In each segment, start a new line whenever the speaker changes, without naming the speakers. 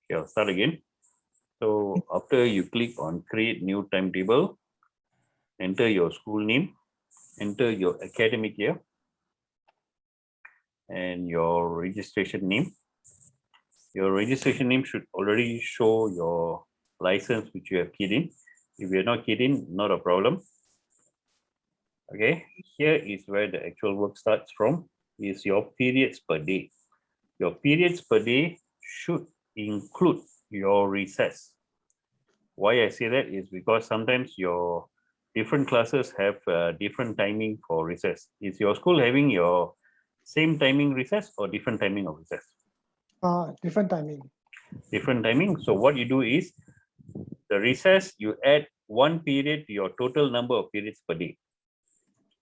Okay, I'll start again. So after you click on create new timetable, enter your school name, enter your academic year, and your registration name. Your registration name should already show your license which you have keyed in. If you're not keyed in, not a problem. Okay, here is where the actual work starts from, is your periods per day. Your periods per day should include your recess. Why I say that is because sometimes your different classes have different timing for recess. Is your school having your same timing recess or different timing of recess?
Different timing.
Different timing. So what you do is the recess, you add 1 period to your total number of periods per day.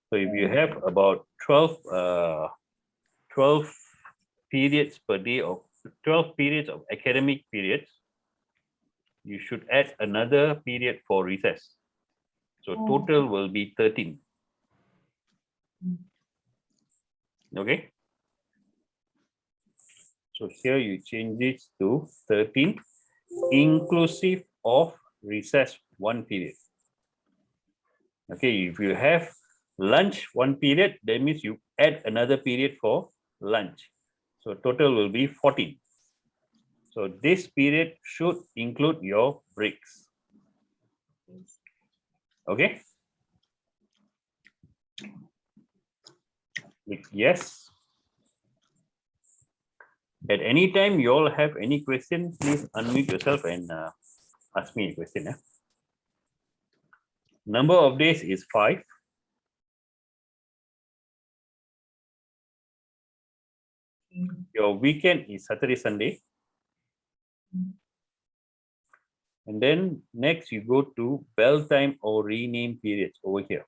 So if you have about 12 periods per day, of 12 periods of academic periods, you should add another period for recess. So total will be 13. Okay. So here you change it to 13 inclusive of recess 1 period. Okay, if you have lunch 1 period, that means you add another period for lunch. So total will be 14. So this period should include your breaks. Okay. Click yes. At any time you all have any question, please unmute yourself and ask me a question. Number of days is 5. Your weekend is Saturday, Sunday. And then next you go to bell time or rename periods over here.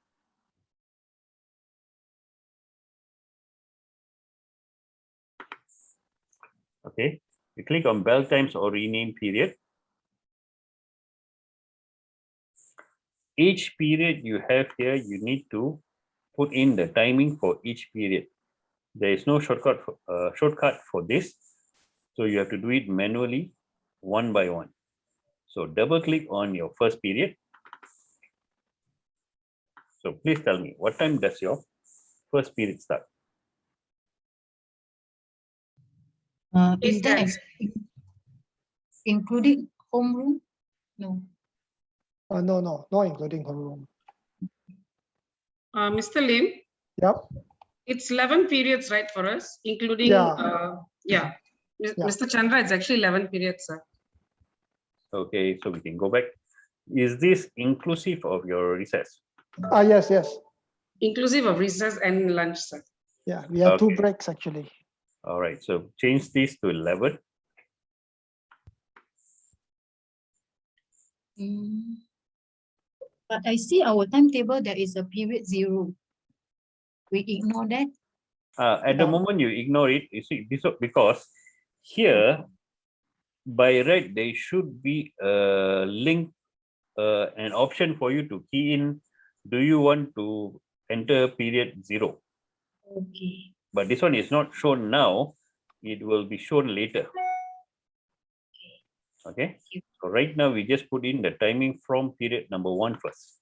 Okay, you click on bell times or rename period. Each period you have here, you need to put in the timing for each period. There is no shortcut for this. So you have to do it manually, one by one. So double click on your first period. So please tell me, what time does your first period start?
Is that including homeroom? No.
No, not including homeroom.
Mr. Lim,
Yep.
it's 11 periods, right, for us, including,
Yeah.
Mr. Chandra, it's actually 11 periods, sir.
Okay, so we can go back. Is this inclusive of your recess?
Yes.
Inclusive of recess and lunch, sir.
Yeah, we have 2
Okay.
breaks actually.
All right, so change this to 11.
But I see our timetable, there is a period 0. We ignore that.
At the moment you ignore it, you see, this because here by right there should be a link, an option for you to key in. Do you want to enter period 0?
Okay.
But this one is not shown now. It will be shown later. Okay. So right now we just put in the timing from period number 1 first.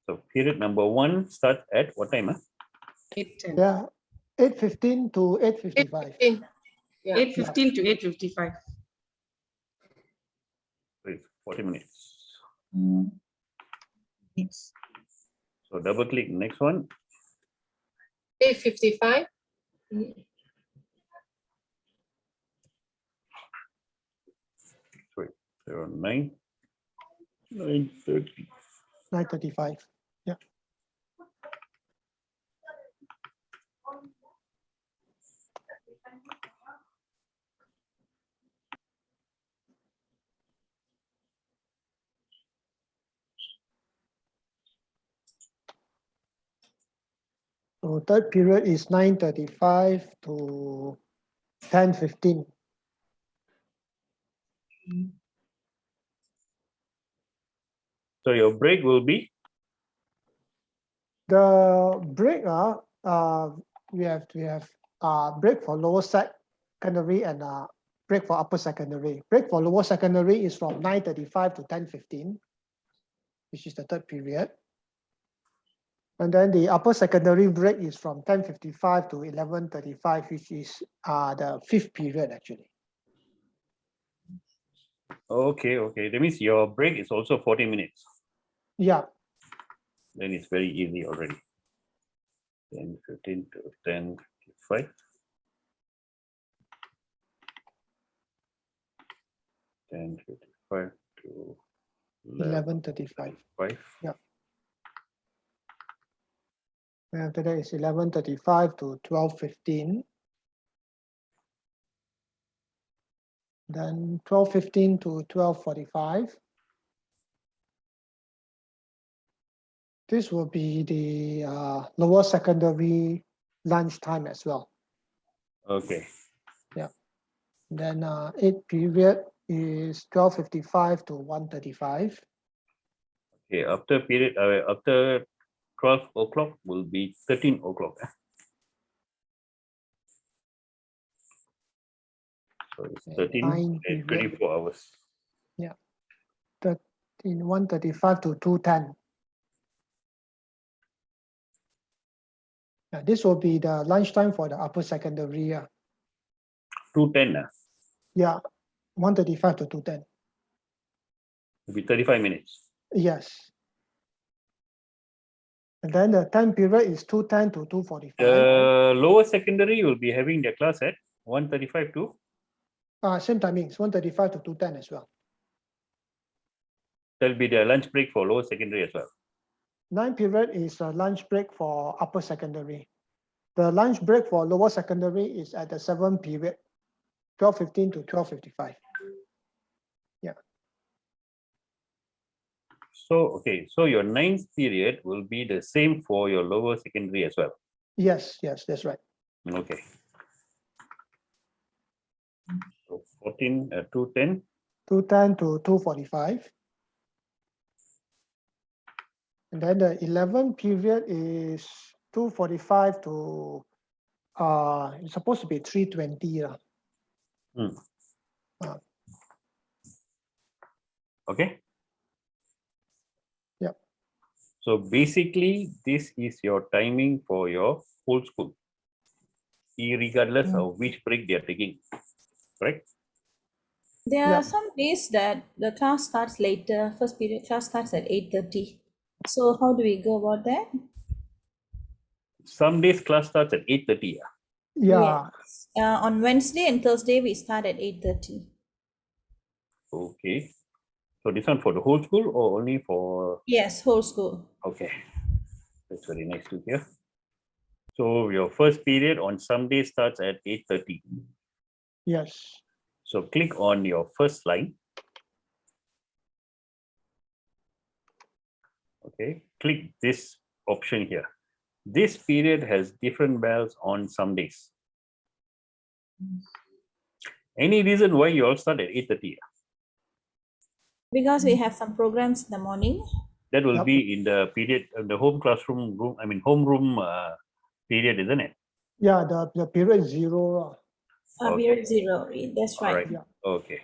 So period number 1 starts at what time?
8:10.
Yeah, 8:15 to 8:55.
8:15 to 8:55.
So it's 40 minutes.
Yes.
So double click next one.
8:55.
Sorry, 9:30.
9:35. Yeah. So third period is 9:35 to 10:15.
So your break will be?
The break we have break for lower secondary and break for upper secondary. Break for lower secondary is from 9:35 to 10:15, which is the third period. And then the upper secondary break is from 10:55 to 11:35, which is the fifth period actually.
Okay, okay. That means your break is also 40 minutes.
Yeah,
Then it's very easy already. 10:15 to 10:55. 10:55 to
11:35.
5.
And after that is 11:35 to 12:15. Then 12:15 to 12:45. This will be the lower secondary lunch time as well.
Okay.
Then eighth period is 12:55 to 1:35.
Okay. After period, after 12 o'clock will be 13 o'clock. So it's
Okay,
13
nine
and
period.
24 hours.
In 1:35 to 2:10. This will be the lunchtime for the upper secondary.
2:10
Yeah, 1:35 to 2:10.
will be 35 minutes.
Yes. And then the 10 period is 2:10 to 2:45.
The lower secondary will be having their class at 1:35 to
Same timings, 1:35 to 2:10 as well.
there'll be the lunch break for lower secondary as well.
9 period is a lunch break for upper secondary. The lunch break for lower secondary is at the 7 period, 12:15 to 12:55.
So, okay, so your 9th period will be the same for your lower secondary as well.
Yes, that's right.
Okay. So 14, 2:10.
2:10 to 2:45. And then the 11 period is 2:45 to it's supposed to be 3:20.
Okay.
Yep.
So basically, this is your timing for your whole school, regardless of which break they are taking, correct?
There
Yeah.
are some days that the class starts later. First period class starts at 8:30. So how do we go about that?
Some days class starts at 8:30.
Yeah,
Yes. On Wednesday and Thursday we start at 8:30.
Okay. So this one for the whole school or only for?
Yes, whole school.
Okay. That's very nice to hear. So your first period on some days starts at 8:30.
yes.
So click on your first line. Okay. Click this option here. This period has different bells on some days. Any reason why you all start at 8:30?
Because we have some programs in the morning.
That will
Yep.
be in the period, the home classroom room, I mean homeroom period, isn't it?
Yeah, the period 0.
Period 0. That's
All
right.
right.
Yeah.
Okay.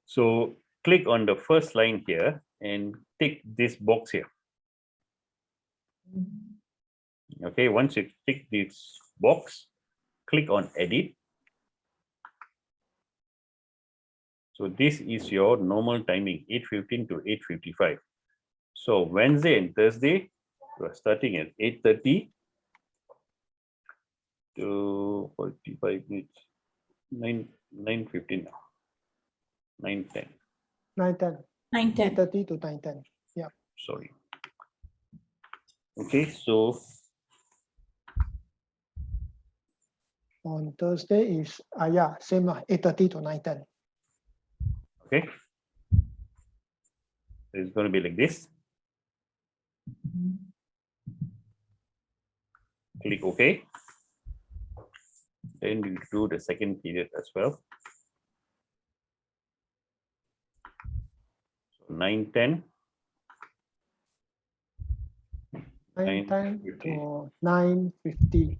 So click on the first line here and tick this box here. Okay, once you tick this box, click on edit. So this is your normal timing, 8:15 to 8:55. So Wednesday and Thursday, we are starting at 8:30 to 45 minutes, 9:15 now, 9:10.
9:10.
9:10.
8:30 to 9:10.
Sorry. Okay, so
On Thursday is same 8:30 to 9:10.
okay, it's going to be like this. Click OK. Then you do the second period as well. So 9:10.
9:10
9:50.
to 9:50.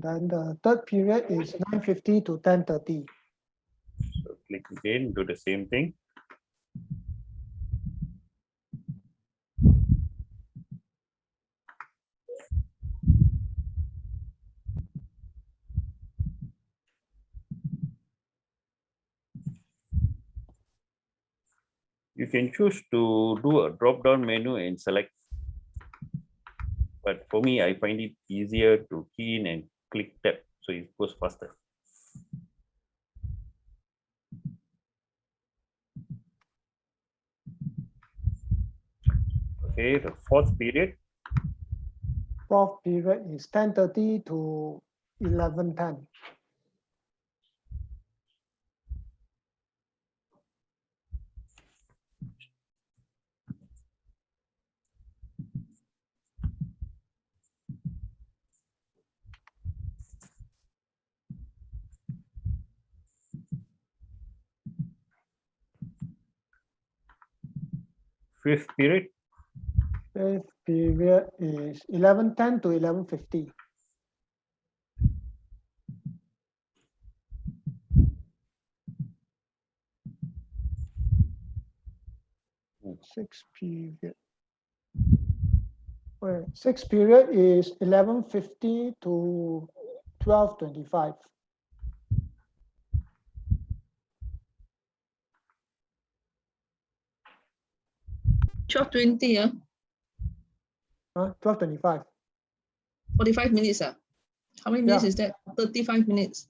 then the third period is 9:50 to 10:30.
So click again, do the same thing. You can choose to do a drop-down menu and select. But for me, I find it easier to key in and click tab, so it goes faster. Okay, the fourth period.
Fourth period is 10:30 to 11:10.
Fifth period.
Fifth period is 11:10 to 11:50. Sixth period. Well, sixth period is 11:50 to 12:25.
12:20,
12:25.
45 minutes. How many minutes
Yeah.
is that? 35 minutes.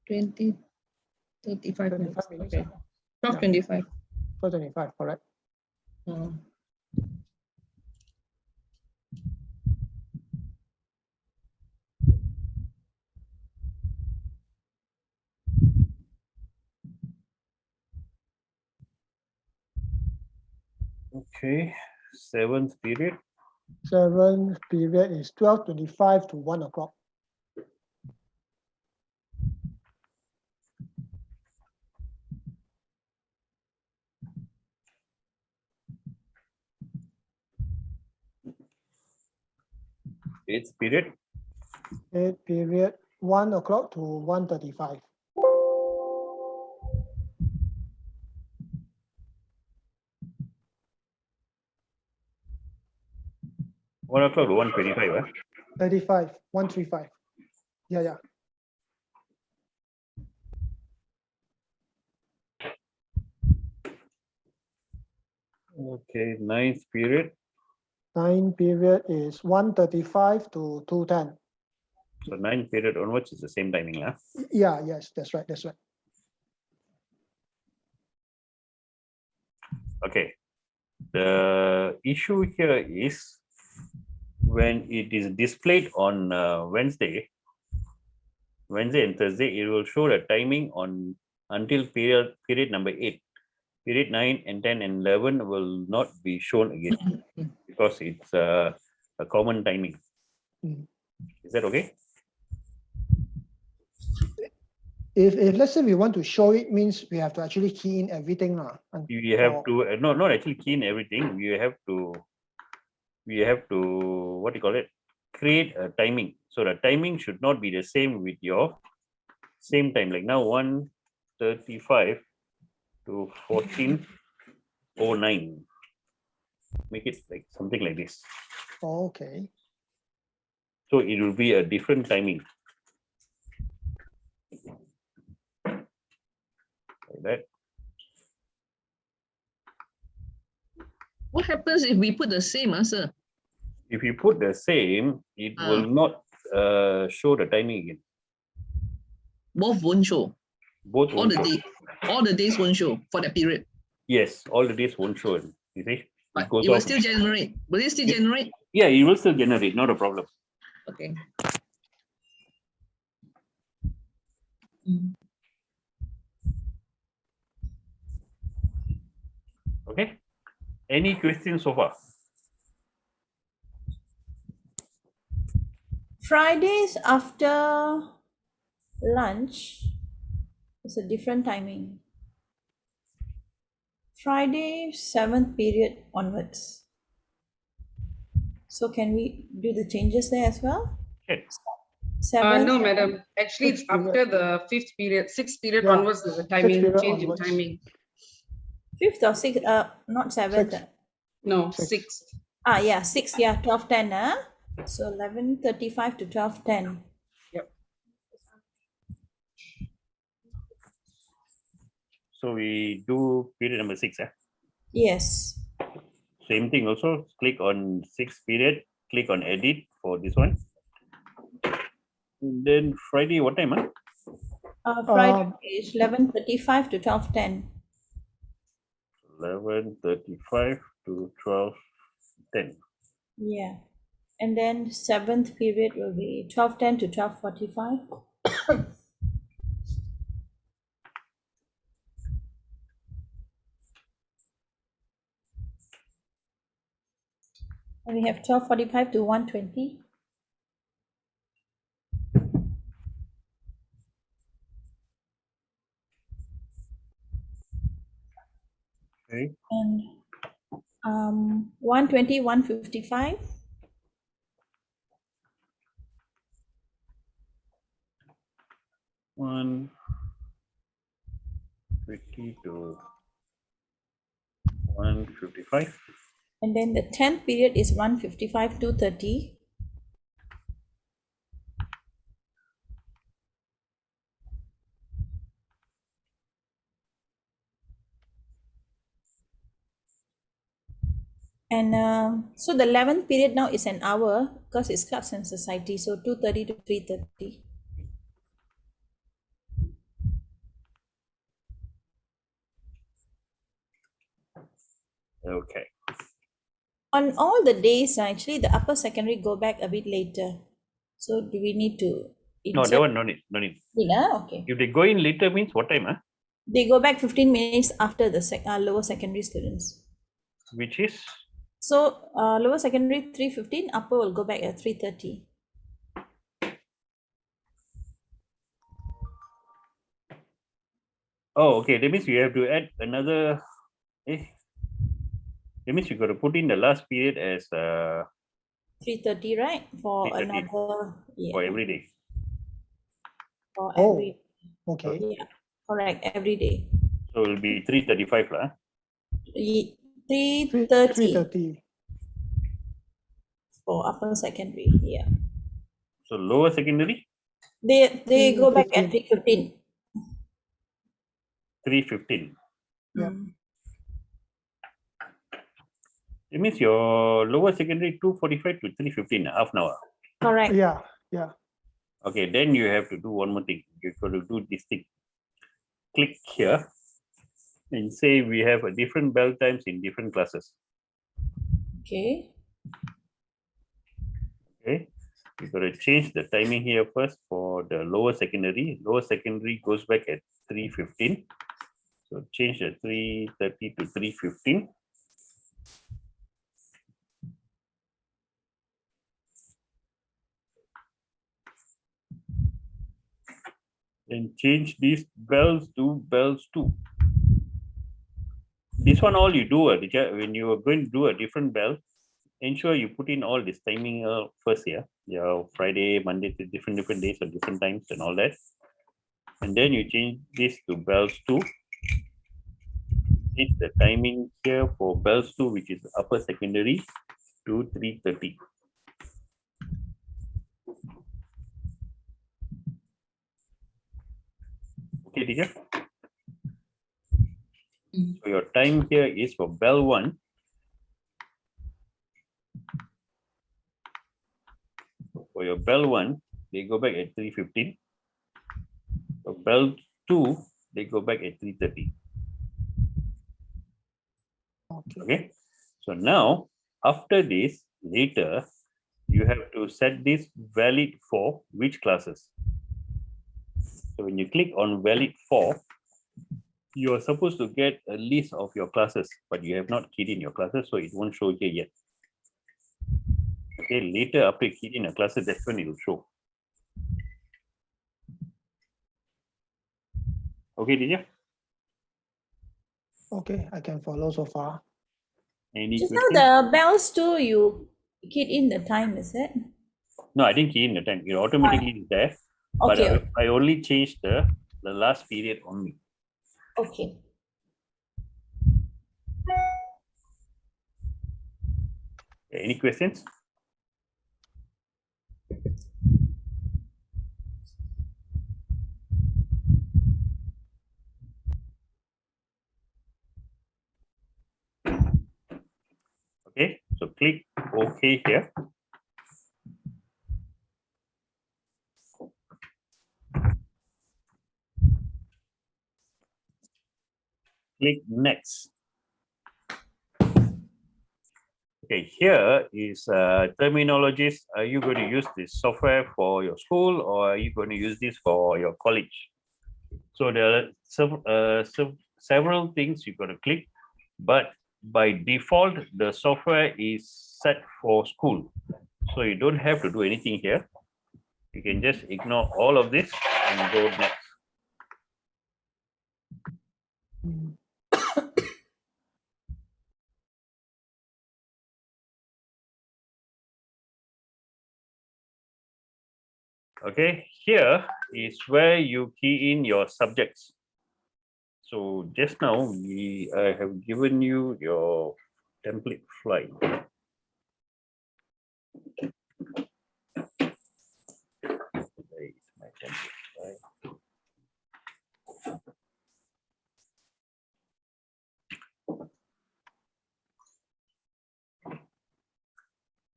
20, 35 minutes.
35 minutes.
Okay. 12:25.
12:25, correct.
Mm.
Okay, seventh period.
Seventh period is 12:25 to 1 o'clock.
Eighth period.
Eighth period 1 o'clock to 1:35.
1 o'clock to 1:25.
35, 135. Yeah.
Okay, ninth period.
Ninth period is 1:35 to 2:10.
So ninth period onwards is the same timing.
Yeah, yes, that's right.
Okay. The issue here is when it is displayed on Wednesday and Thursday, it will show the timing on until period number 8. Period 9 and 10 and 11 will not be shown again because it's a common timing.
Mm.
Is that okay?
If let's say we want to show it, means we have to actually key in everything.
You have to not actually key in everything. We have to what do you call it? Create a timing. So the timing should not be the same with your same time. Like now 1:35 to 14:09. Make it like something like this.
Okay.
So it will be a different timing. Like that.
What happens if we put the same, sir?
If you put the same, it will not show the timing again.
Both won't show.
Both
All
won't
the
show.
day, all the days won't show for that period.
Yes, all the days won't show. You see,
But
goes
it will
off.
still generate. Will it still generate?
Yeah, it will still generate, not a problem.
Okay.
Okay. Any questions so far?
Fridays after lunch is a different timing. Friday, 7th period onwards. So can we do the changes there as well?
Okay.
Seventh.
No, madam. Actually, it's
Sixth period.
after the fifth period. Sixth period
Yeah,
onwards, there's a
sixth
timing
period
change in
onwards.
timing.
Fifth or sixth, not seventh.
Sixth.
No,
Sixth.
sixth.
Yeah, sixth, yeah, 12:10, so 11:35 to 12:10.
Yep.
So we do period number 6.
Yes.
Same thing also. Click on 6th period. Click on edit for this one. And then Friday, what time?
Friday is 11:35 to 12:10.
11:35 to 12:10.
Yeah. And then seventh period will be 12:10 to 12:45. And we have 12:45 to 1:20.
Okay.
And 1:20, 1:55.
1:50 to 1:55.
And then the 10th period is 1:55, 2:30. And so the 11th period now is an hour because it's clubs and society. So 2:30 to 3:30.
Okay.
On all the days, actually, the upper secondary go back a bit later. So do we need to
No, that one no need. No need.
Yeah, okay.
If they go in later means what time?
They go back 15 minutes after the lower secondary students.
Which is
So lower secondary 3:15, upper will go back at 3:30.
oh, okay. That means you have to add another. That means you got to put in the last period as
3:30, right? For
3:30.
another, yeah.
for every day.
For
Oh.
every,
Okay.
yeah, correct, every day.
So it will be 3:35 lah.
3:30
3:30.
for upper secondary, yeah.
So lower secondary
They go back at 3:15.
3:15.
Yep.
It means your lower secondary 2:45 to 3:15, half an hour.
Correct.
Yeah, yeah.
Okay, then you have to do one more thing. You got to do this thing. Click here and say we have a different bell times in different classes.
Okay.
Okay, you got to change the timing here first for the lower secondary. Lower secondary goes back at 3:15. So change the 3:30 to 3:15. And change these bells to bells 2. This one all you do when you are going to do a different bell, ensure you put in all this timing first here. Your Friday, Monday to different days or different times and all that. And then you change this to bells 2. Change the timing here for bells 2, which is upper secondary, to 3:30. Okay, teacher. So your time here is for bell 1. For your bell 1, they go back at 3:15. For bell 2, they go back at 3:30. Okay. So now, after this, later, you have to set this valid for which classes. So when you click on valid for, you are supposed to get a list of your classes, but you have not keyed in your classes, so it won't show here yet. Okay, later after you key in a classes, that's when it will show. Okay, did you?
Okay, I can follow so far.
Any
Just
questions?
now the bells too, you keyed in the time, is it?
No, I didn't key in the time. It automatically is there. But
Okay,
I only changed the last period only.
okay.
Any questions? Okay, so click OK here. Click next. Okay, here is terminologies. Are you going to use this software for your school, or are you going to use this for your college? So there are several things you're going to click, but by default, the software is set for school. So you don't have to do anything here. You can just ignore all of this and go next. Okay, here is where you key in your subjects. So just now I have given you your template file. There is my template file.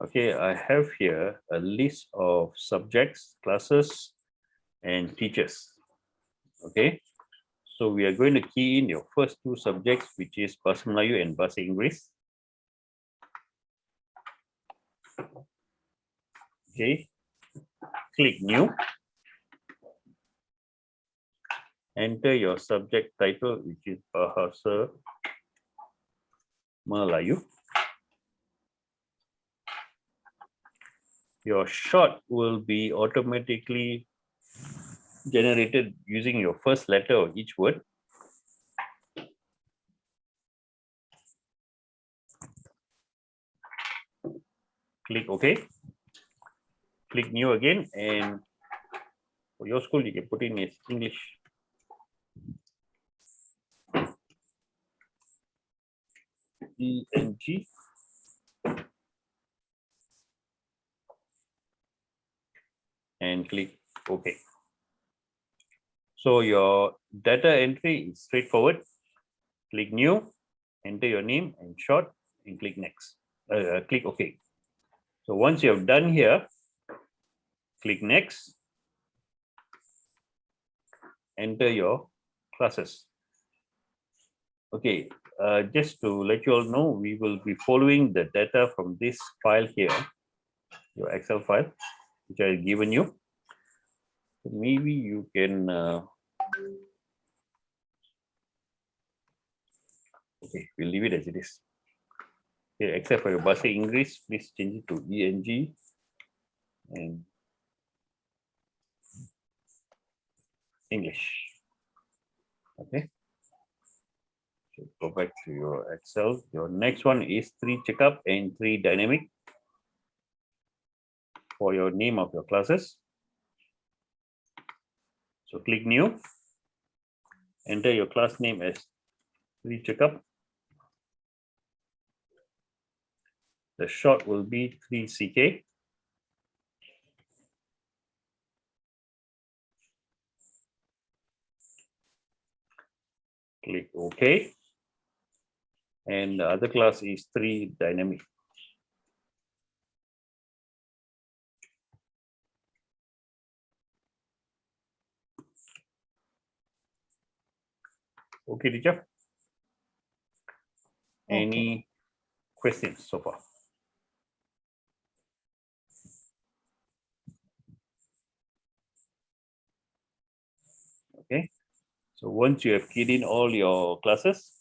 Okay, I have here a list of subjects, classes, and teachers. Okay, so we are going to key in your first two subjects, which is Bahasa Melayu and Bahasa Inggris. Okay, click new. Enter your subject title, which is Bahasa Melayu. Your short will be automatically generated using your first letter of each word. Click OK. Click new again, and for your school, you can put in as English. ENG. And click OK. So your data entry is straightforward. Click new, enter your name and short, and click next. Click OK. So once you have done here, click next. Enter your classes. Okay, just to let you all know, we will be following the data from this file here, your Excel file, which I have given you. So maybe you can okay, we'll leave it as it is. Okay, except for your Bahasa Inggris, please change it to ENG and English. Okay. So go back to your Excel. Your next one is 3 checkup and 3 dynamic for your name of your classes. So click new. Enter your class name as 3 checkup. The short will be 3CK. Click OK. And the other class is 3 dynamic. Okay, teacher. Any questions so far? Okay. So once you have keyed in all your classes,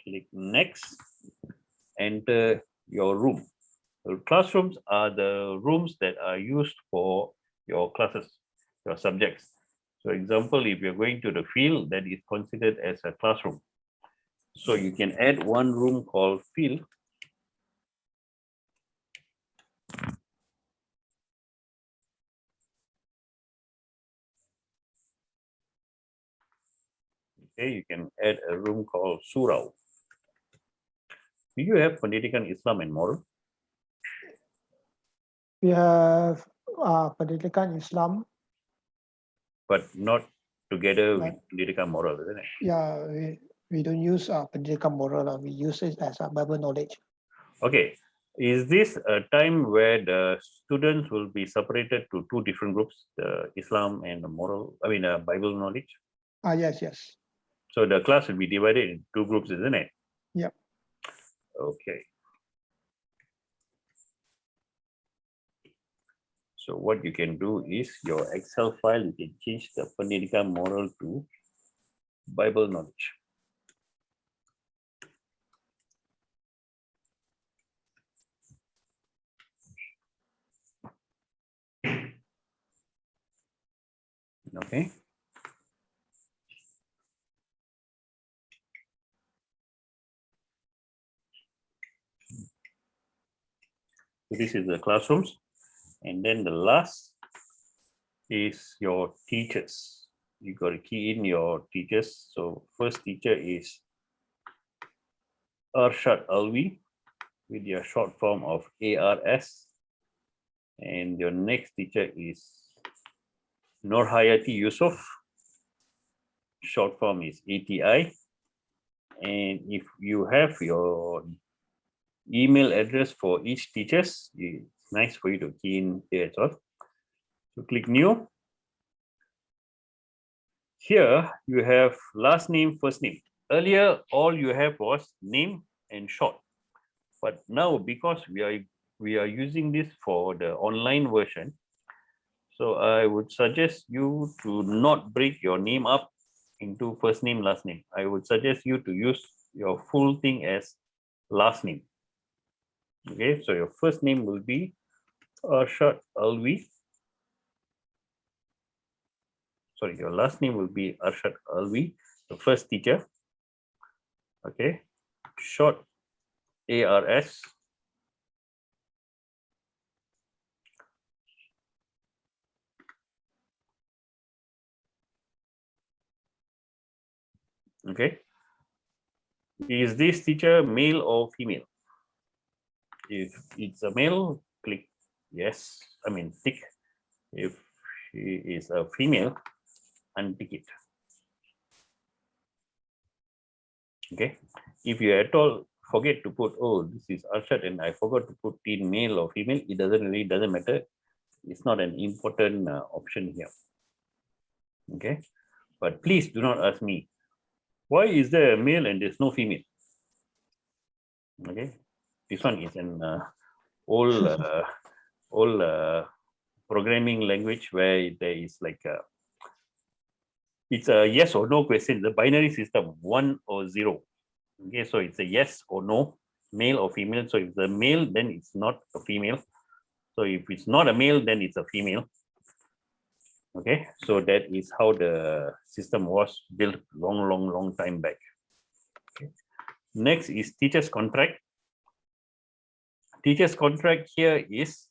click next, enter your room. The classrooms are the rooms that are used for your classes, your subjects. So example, if you're going to the field, that is considered as a classroom. So you can add one room called field. Okay, you can add a room called Surau. Do you have Pendidikan Islam and Moral?
We have Pendidikan Islam.
But not together with
Right.
Pendidikan Moral, isn't it?
Yeah, we don't use Pendidikan Moral. We use it as a Bible knowledge.
Okay. Is this a time where the students will be separated to two different groups, the Islam and the moral, Bible knowledge?
Yes, yes.
So the class will be divided in two groups, isn't it?
Yep.
Okay. So what you can do is your Excel file, you can change the Pendidikan Moral to Bible knowledge. Okay. So this is the classrooms. And then the last is your teachers. You got to key in your teachers. So first teacher is Arshad Alwi with your short form of ARS. And your next teacher is Nurhayati Yusuf. Short form is ATI. And if you have your email address for each teachers, it's nice for you to key in here as well. So click new. Here you have last name, first name. Earlier, all you have was name and short. But now, because we are using this for the online version, so I would suggest you to not break your name up into first name, last name. I would suggest you to use your full thing as last name. Okay, so your first name will be Arshad Alwi. Sorry, your last name will be Arshad Alwi, the first teacher. Okay, short ARS. Okay, is this teacher male or female? If it's a male, click yes, tick. If she is a female, untick it. Okay, if you at all forget to put, oh, this is Arshad and I forgot to put in male or female, it doesn't matter. It's not an important option here. Okay, but please do not ask me, why is there a male and there's no female? Okay, this one is an old programming language where there is like it's a yes or no question. The binary system 1 or 0. Okay, so it's a yes or no, male or female. So if it's a male, then it's not a female. So if it's not a male, then it's a female. Okay, so that is how the system was built long time back. Okay. Next is teacher's contract. Teacher's contract here is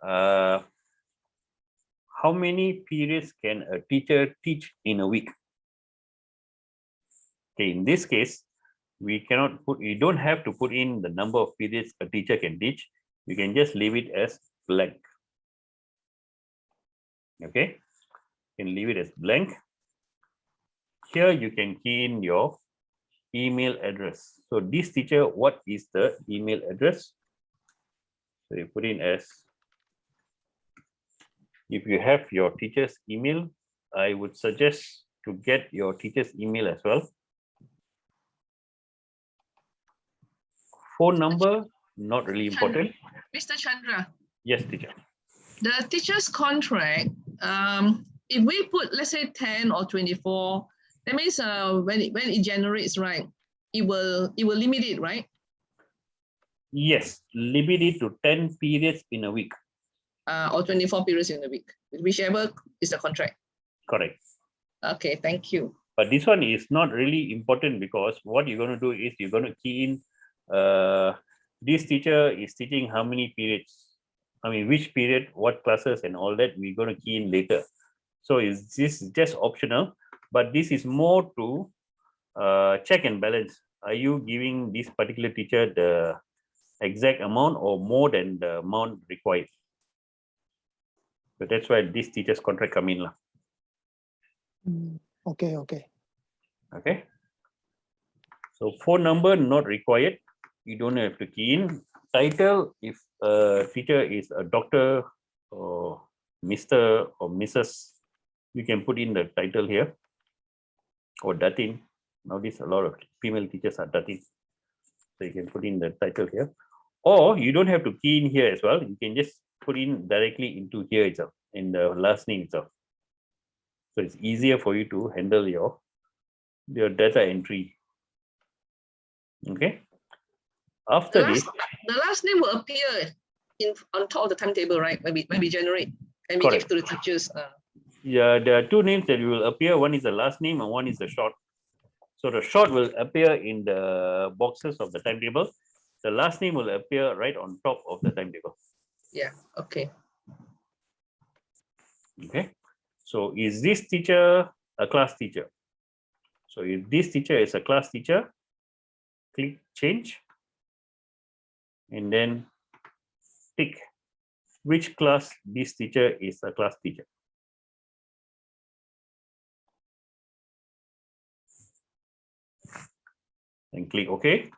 how many periods can a teacher teach in a week? Okay, in this case, we don't have to put in the number of periods a teacher can teach. You can just leave it as blank. Okay, you can leave it as blank. Here you can key in your email address. So this teacher, what is the email address? So you put in as, if you have your teacher's email, I would suggest to get your teacher's email as well. Phone number, not really important.
Mr. Chandra,
Yes, teacher.
the teacher's contract, if we put, let's say 10 or 24, that means when it generates, right, it will limit it, right?
Yes, limit it to 10 periods in a week.
Or 24 periods in a week, whichever is the contract.
Correct.
Okay, thank you.
But this one is not really important because what you're going to do is you're going to key in this teacher is teaching how many periods, which period, what classes and all that we're going to key in later. So is this just optional? but this is more to check and balance. Are you giving this particular teacher the exact amount or more than the amount required? So that's why this teacher's contract come in.
Okay, okay.
Okay. So phone number not required. You don't have to key in. Title, if a teacher is a doctor or Mr. or Mrs., you can put in the title here or datin. Nowadays, a lot of female teachers are datin. So you can put in the title here. Or you don't have to key in here as well. You can just put in directly into here itself, in the last name itself. So it's easier for you to handle your data entry. Okay. After this,
The last name will appear on top of the timetable, right? When we generate and we give
correct.
to the teachers.
Yeah, there are two names that will appear. One is the last name and one is the short. So the short will appear in the boxes of the timetable. The last name will appear right on top of the timetable.
Yeah. Okay.
Okay. So is this teacher a class teacher? So if this teacher is a class teacher, click change and then tick which class this teacher is a class teacher. And click OK.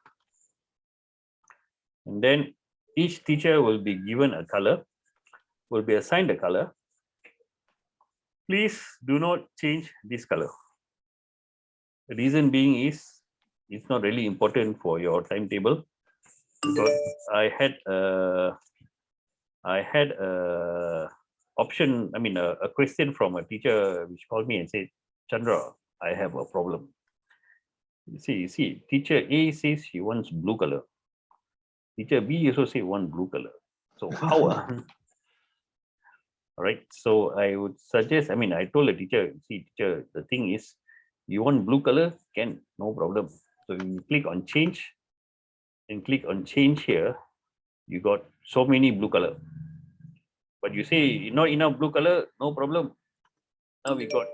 And then each teacher will be given a color, will be assigned a color. Please do not change this color. The reason being is it's not really important for your timetable, because I had a option, a question from a teacher which called me and said, Chandra, I have a problem. You see, teacher A says she wants blue color. Teacher B also say one blue color. So how? All right. So I would suggest, I told the teacher, see, teacher, the thing is, you want blue color? Can, no problem. So you click on change and click on change here. You got so many blue color. But you say not enough blue color, no problem. Now we got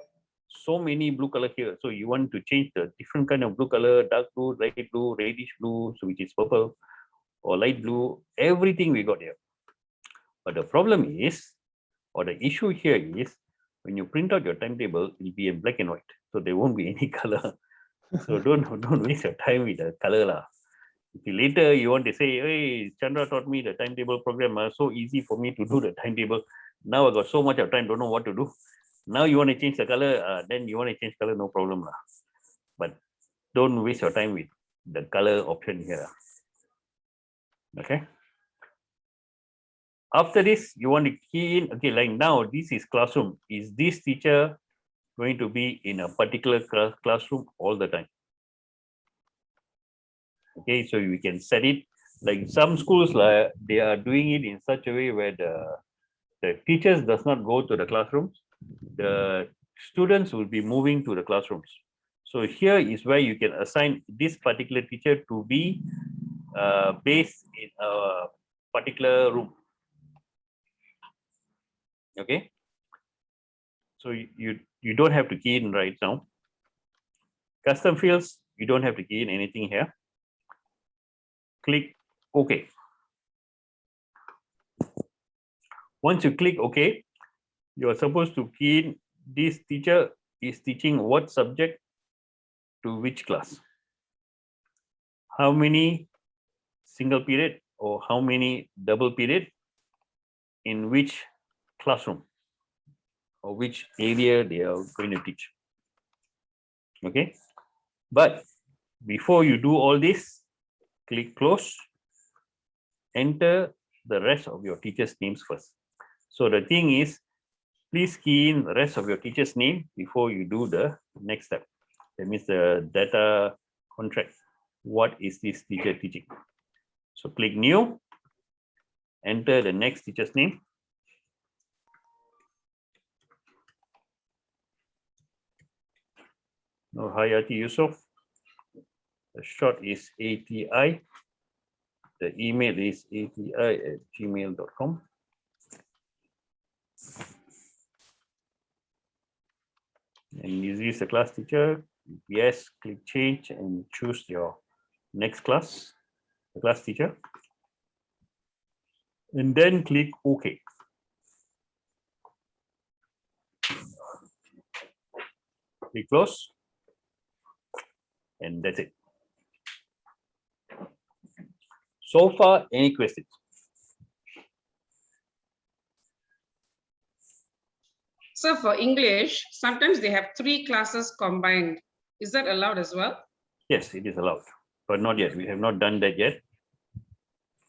so many blue color here. So you want to change the different kind of blue color, dark blue, light blue, reddish blue, so which is purple, or light blue, everything we got here. But the problem is, or the issue here is, when you print out your timetable, it will be in black and white. So there won't be any color. So don't waste your time with the color lah. If later you want to say, hey, Chandra taught me the timetable program, so easy for me to do the timetable. Now I got so much of time, don't know what to do. Now you want to change the color, then you want to change color, no problem lah. But don't waste your time with the color option here. Okay. After this, you want to key in, okay, like now this is classroom. Is this teacher going to be in a particular classroom all the time? Okay, so we can set it, like some schools, like they are doing it in such a way where the teachers does not go to the classrooms. The students will be moving to the classrooms. So here is where you can assign this particular teacher to be based in a particular room. Okay. So you don't have to key in right now. Custom fields, you don't have to key in anything here. Click OK. Once you click OK, you are supposed to key in this teacher is teaching what subject to which class. How many single period or how many double period in which classroom or which area they are going to teach. Okay. But before you do all this, click close, enter the rest of your teachers' names first. So the thing is, please key in the rest of your teacher's name before you do the next step. That means the data contract. What is this teacher teaching? So click new, enter the next teacher's name. No, Hayati Yusuf. The short is ATI. The email is ati@gmail.com. And is this the class teacher? Yes, click change and choose your next class, the class teacher. And then click OK. Click close. And that's it. So far, any questions?
So for English, sometimes they have 3 classes combined. Is that allowed as well?
Yes, it is allowed, but not yet. We have not done that yet.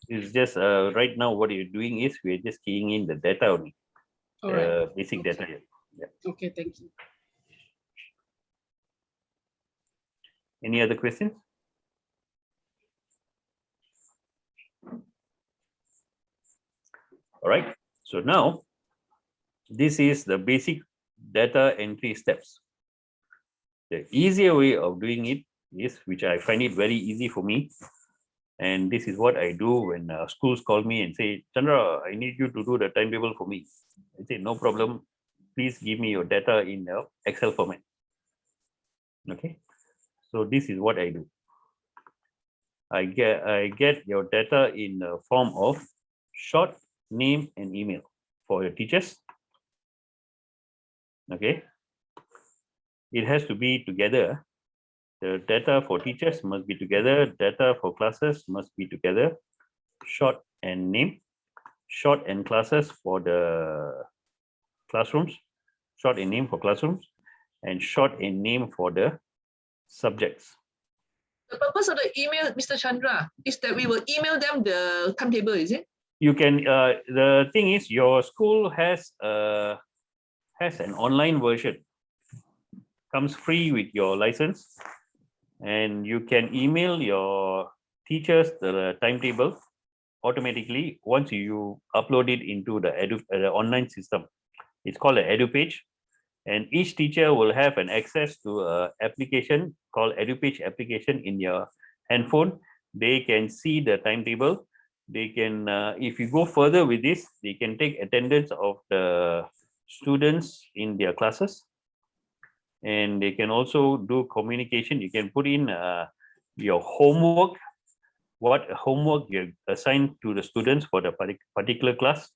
It's just right now what you're doing is we're just keying in the data only,
All right.
basic data.
Okay, thank you.
Any other questions? All right. So now this is the basic data entry steps. The easier way of doing it is, which I find it very easy for me, and this is what I do when schools call me and say, Chandra, I need you to do the timetable for me. I say, no problem. Please give me your data in the Excel format. Okay. So this is what I do. I get your data in the form of short name and email for your teachers. Okay. It has to be together. The data for teachers must be together. Data for classes must be together. Short and name. Short and classes for the classrooms. Short and name for classrooms. And short and name for the subjects.
The purpose of the email, Mr. Chandra, is that we will email them the timetable, is it?
You can, the thing is, your school has an online version. Comes free with your license. And you can email your teachers the timetable automatically once you upload it into the online system. It's called an EduPage, and each teacher will have an access to an application called EduPage application in your handphone. They can see the timetable. They can, if you go further with this, they can take attendance of the students in their classes. And they can also do communication. You can put in your homework, what homework you assigned to the students for the particular class.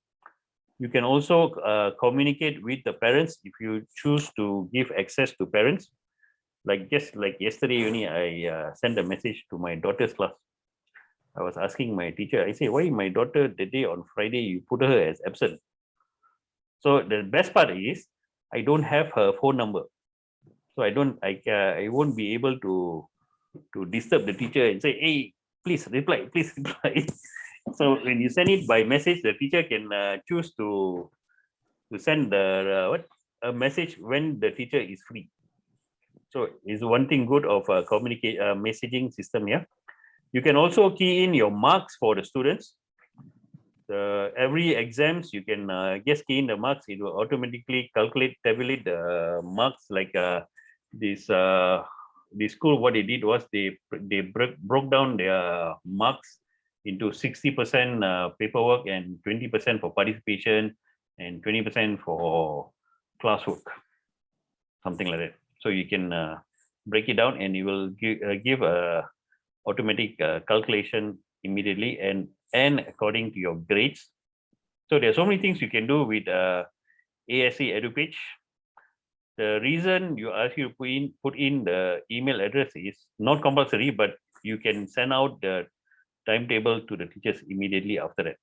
You can also communicate with the parents if you choose to give access to parents. Like just like yesterday only, I sent a message to my daughter's class. I was asking my teacher, I say, why my daughter the day on Friday you put her as absent? So the best part is I don't have her phone number. So I won't be able to disturb the teacher and say, hey, please reply. So when you send it by message, the teacher can choose to send the a message when the teacher is free. So it's one thing good of a messaging system here. You can also key in your marks for the students. Every exams you can just key in the marks. It will automatically tabulate the marks. Like this school, what they did was they broke down their marks into 60% paperwork and 20% for participation and 20% for classwork, something like that. So you can break it down and you will give a automatic calculation immediately and according to your grades. So there are so many things you can do with ASC EduPage. The reason you ask you to put in the email address is not compulsory, but you can send out the timetable to the teachers immediately after that.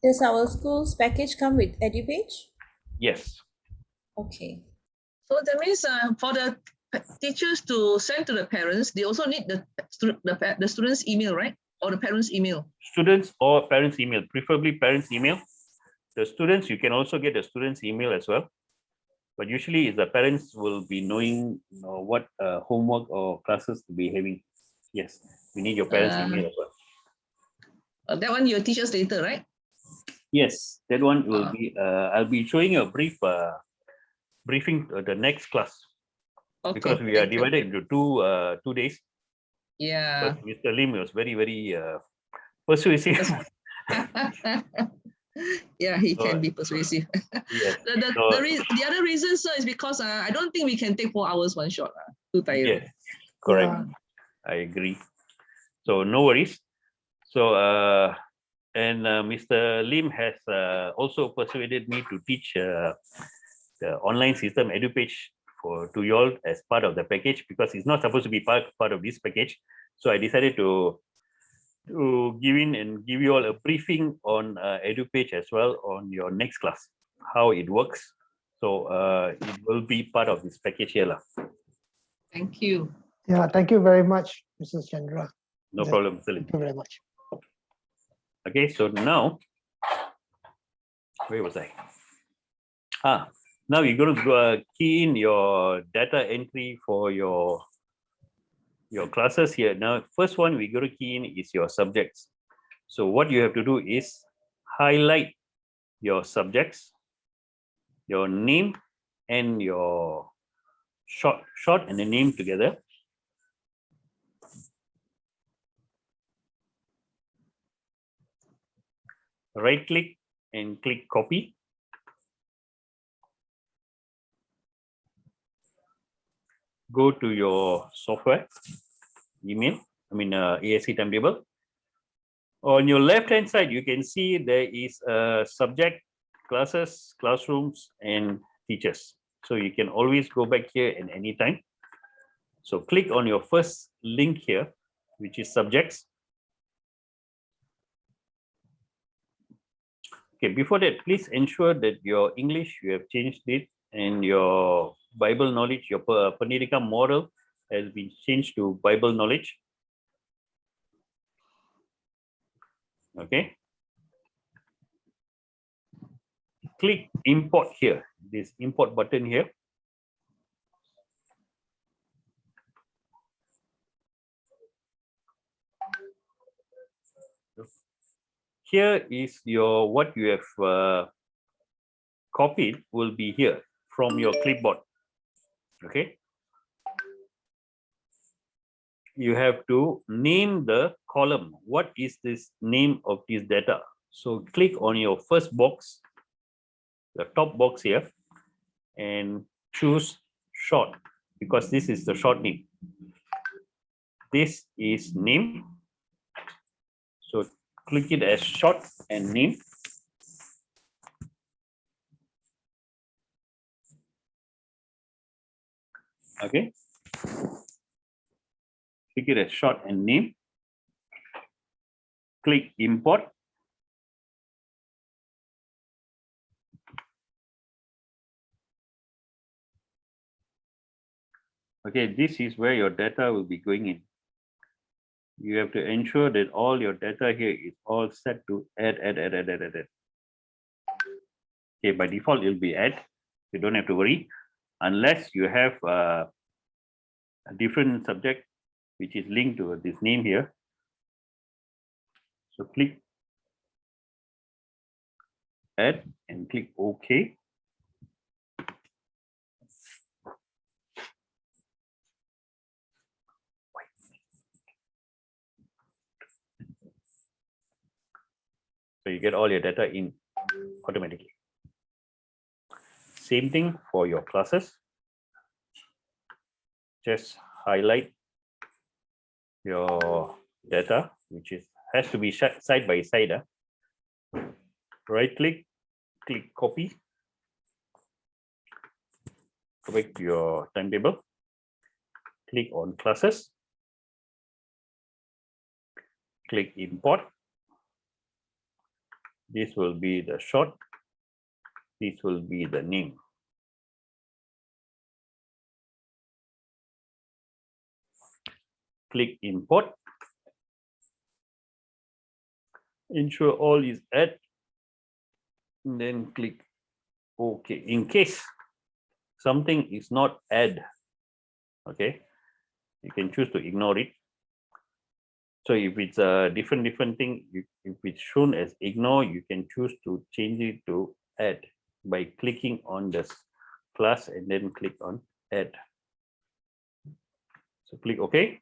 Does our school's package come with EduPage?
Yes.
Okay.
So that means for the teachers to send to the parents, they also need the students' email, right? Or the parents' email? Students
or parents' email, preferably parents' email. The students, you can also get the students' email as well. But usually the parents will be knowing what homework or classes to be having. Yes, we need your parents' email as well.
That one you'll teach us later, right?
Yes, that one will be, I'll be showing a brief briefing the next class. Okay, because we are divided into two days.
Yeah.
But Mr. Lim was very, very persuasive.
Yeah, he
So,
can be persuasive.
yes.
The
So,
the other reason, sir, is because I don't think we can take 4 hours one shot. Too tired.
yes, correct.
Yeah.
I agree. So no worries. So and Mr. Lim has also persuaded me to teach the online system EduPage to you all as part of the package, because it's not supposed to be part of this package. So I decided to give in and give you all a briefing on EduPage as well on your next class, how it works. So it will be part of this package here.
Thank you.
Yeah, thank you very much, Mrs. Chandra.
No
Yeah.
problem, Mr. Lim.
Thank you very much.
Okay, so now, where was I? Now you're going to key in your data entry for your classes here. Now, first one we're going to key in is your subjects. So what you have to do is highlight your subjects, your name and your short and the name together. Right click and click copy. Go to your software, email, aScTimetable. On your left hand side, you can see there is a subject, classes, classrooms, and teachers. So you can always go back here at any time. So click on your first link here, which is subjects. Okay, before that, please ensure that your English, you have changed it, and your Bible knowledge, your Pendidikan model has been changed to Bible knowledge. Okay. Click import here, this import button here. Here is your, what you have copied will be here from your clipboard. Okay. You have to name the column. What is this name of this data? So click on your first box, the top box here, and choose short, because this is the short name. This is name. So click it as short and name. Okay. Click it as short and name. Click import. Okay, this is where your data will be going in. You have to ensure that all your data here is all set to add. Okay, by default, it'll be add. You don't have to worry, unless you have a different subject which is linked to this name here. So click add and click OK. So you get all your data in automatically. Same thing for your classes. Just highlight your data, which has to be side by side. Right click, click copy. Go back to your timetable. Click on classes. Click import. This will be the short. This will be the name. Click import. Ensure all is add. And then click OK. In case something is not add, okay, you can choose to ignore it. So if it's a different thing, if it's shown as ignore, you can choose to change it to add by clicking on this class and then click on add. So click OK.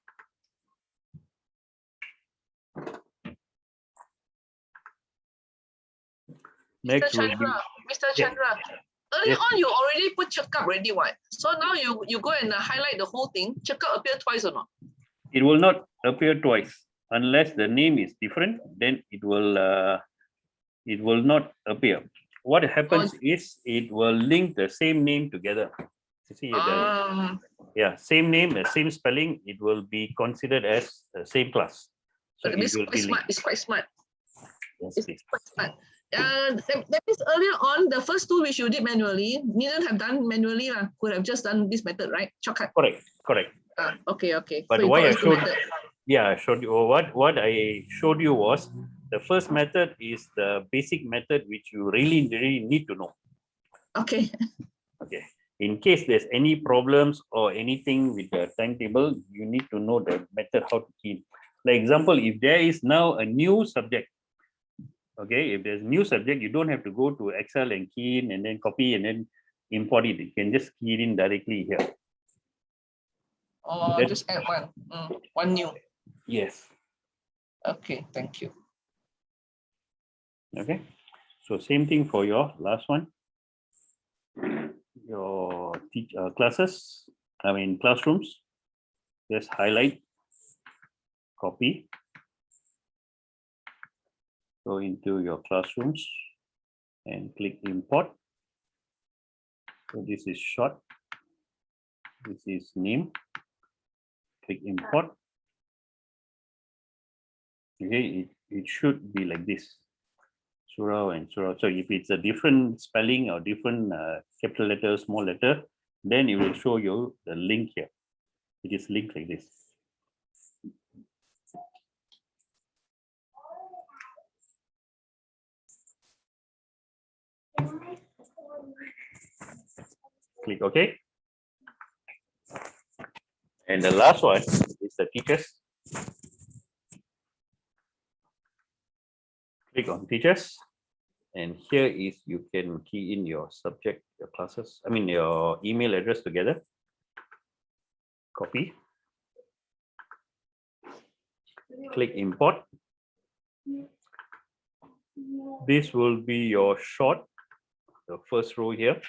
Next will be,
Mr.
Yeah.
Chandra, earlier
Yes.
on you already put checkup already, what? So now you go and highlight the whole thing. Checkup appear twice or not?
it will not appear twice unless the name is different. Then it will not appear. What happens is it will link the same name together. You see, same name, the same spelling. It will be considered as the same class. So
But
it
it's
will
quite
be
smart.
linked.
It's quite smart.
Yes,
It's
please.
quite smart. That means earlier on, the first two which you did manually, needn't have done manually, could have just done this method, right? Shortcut.
Correct.
Okay.
But
So you
why
got
I
us the
showed,
method.
I showed you what I showed you was the first method is the basic method which you really need to know.
Okay.
Okay. In case there's any problems or anything with the timetable, you need to know the method how to key in. Like example, if there is now a new subject, okay, if there's new subject, you don't have to go to Excel and key in and then copy and then import it. You can just key it in directly here.
Or just add one. One new.
Yes.
Okay, thank you.
Okay. So same thing for your last one. Your classes, classrooms. Just highlight, copy. Go into your classrooms and click import. So this is short. This is name. Click import. Okay, it should be like this. Surah and Surah. So if it's a different spelling or different capital letter, small letter, then it will show you the link here. It is linked like this. Click OK. And the last one is the teachers. Click on teachers. And here is you can key in your subject, your classes, your email address together. Copy. Click import. This will be your short, the first row here.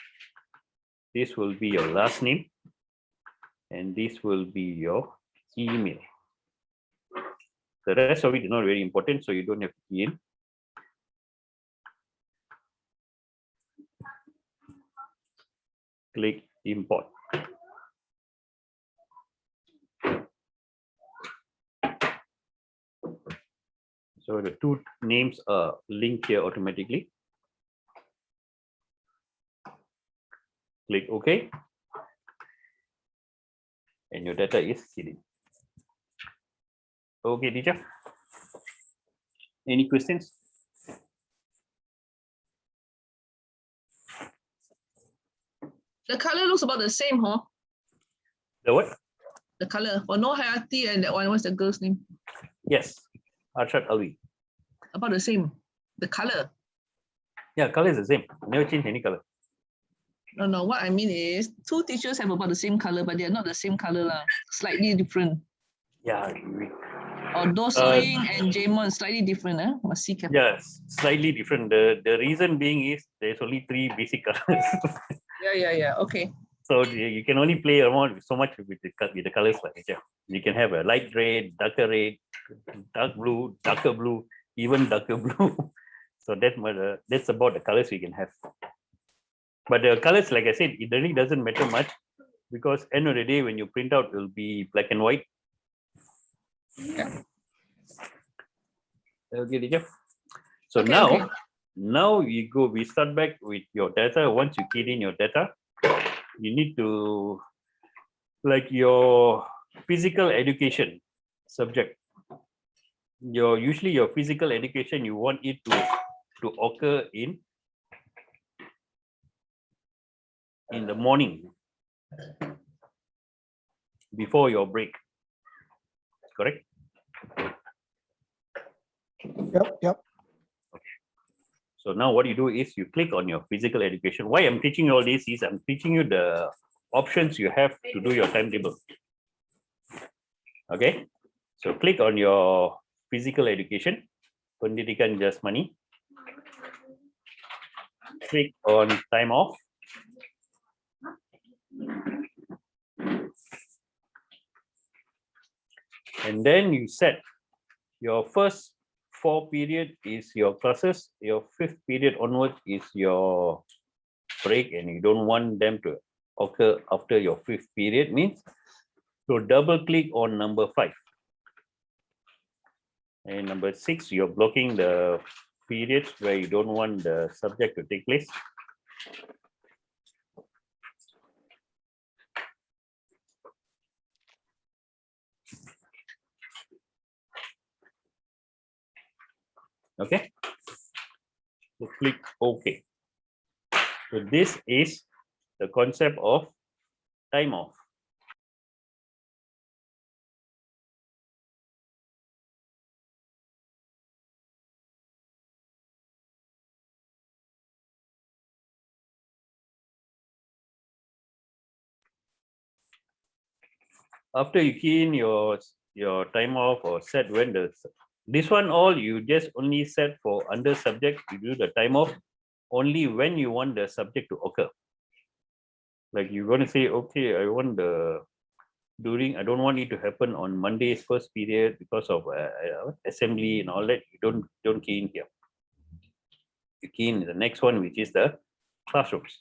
This will be your last name. And this will be your email. The rest of it is not very important, so you don't have to key in. Click import. So the two names are linked here automatically. Click OK. And your data is hidden. Okay, teacher. Any questions?
The color looks about the same, huh?
The what?
The color. For No Hayati and that one, what's the girl's name?
Yes. Arshad Alwi.
About the same. The color.
Yeah, color is the same. Never change any color.
No. What I mean is, two teachers have about the same color, but they are not the same color, slightly different.
Yeah.
Or Dosling and Jamon, slightly different, Must see careful.
Yes, slightly different. The reason being is there's only three basic colors.
Yeah. Okay.
So you can only play around so much with the colors like that. You can have a light red, darker red, dark blue, darker blue, even darker blue. So that's about the colors we can have. But the colors, like I said, it really doesn't matter much because end of the day, when you print out, it will be black and white.
Yeah.
Okay, teacher. So
Okay.
now we start back with your data. Once you key in your data, you need to, like your physical education subject. Usually your physical education, you want it to occur in the morning before your break. Correct?
Yep.
So now what you do is you click on your physical education. Why I'm teaching you all this is I'm teaching you the options you have to do your timetable. Okay. So click on your physical education, Pendidikan Jasmani. click on time off. And then you set your first 4 period is your classes, your 5th period onwards is your break, and you don't want them to occur after your 5th period means, so double click on number 5. And number 6, you're blocking the periods where you don't want the subject to take place. Okay, so click OK. So this is the concept of time off. After you key in your time off or set when this one all you just only set for under subject, you do the time off only when you want the subject to occur. Like you're going to say, okay, I want I don't want it to happen on Monday's first period because of assembly and all that. You don't key in here. You key in the next one, which is the classrooms.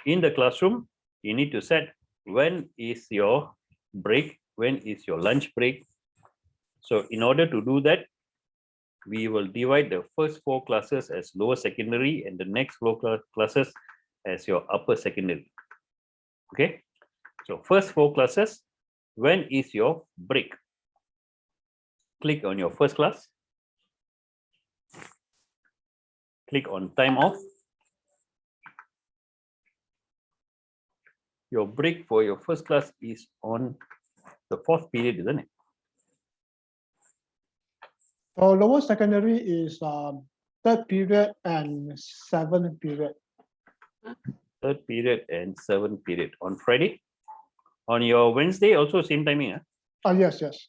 In the classroom, you need to set when is your break, when is your lunch break. So in order to do that, we will divide the first 4 classes as lower secondary and the next 4 classes as your upper secondary. Okay, so first 4 classes, when is your break? Click on your first class. Click on time off. Your break for your first class is on the 4th period, isn't it?
So lower secondary is 3rd period and 7th period.
3rd period and 7th period on Friday. On your Wednesday, also same timing.
Yes, yes,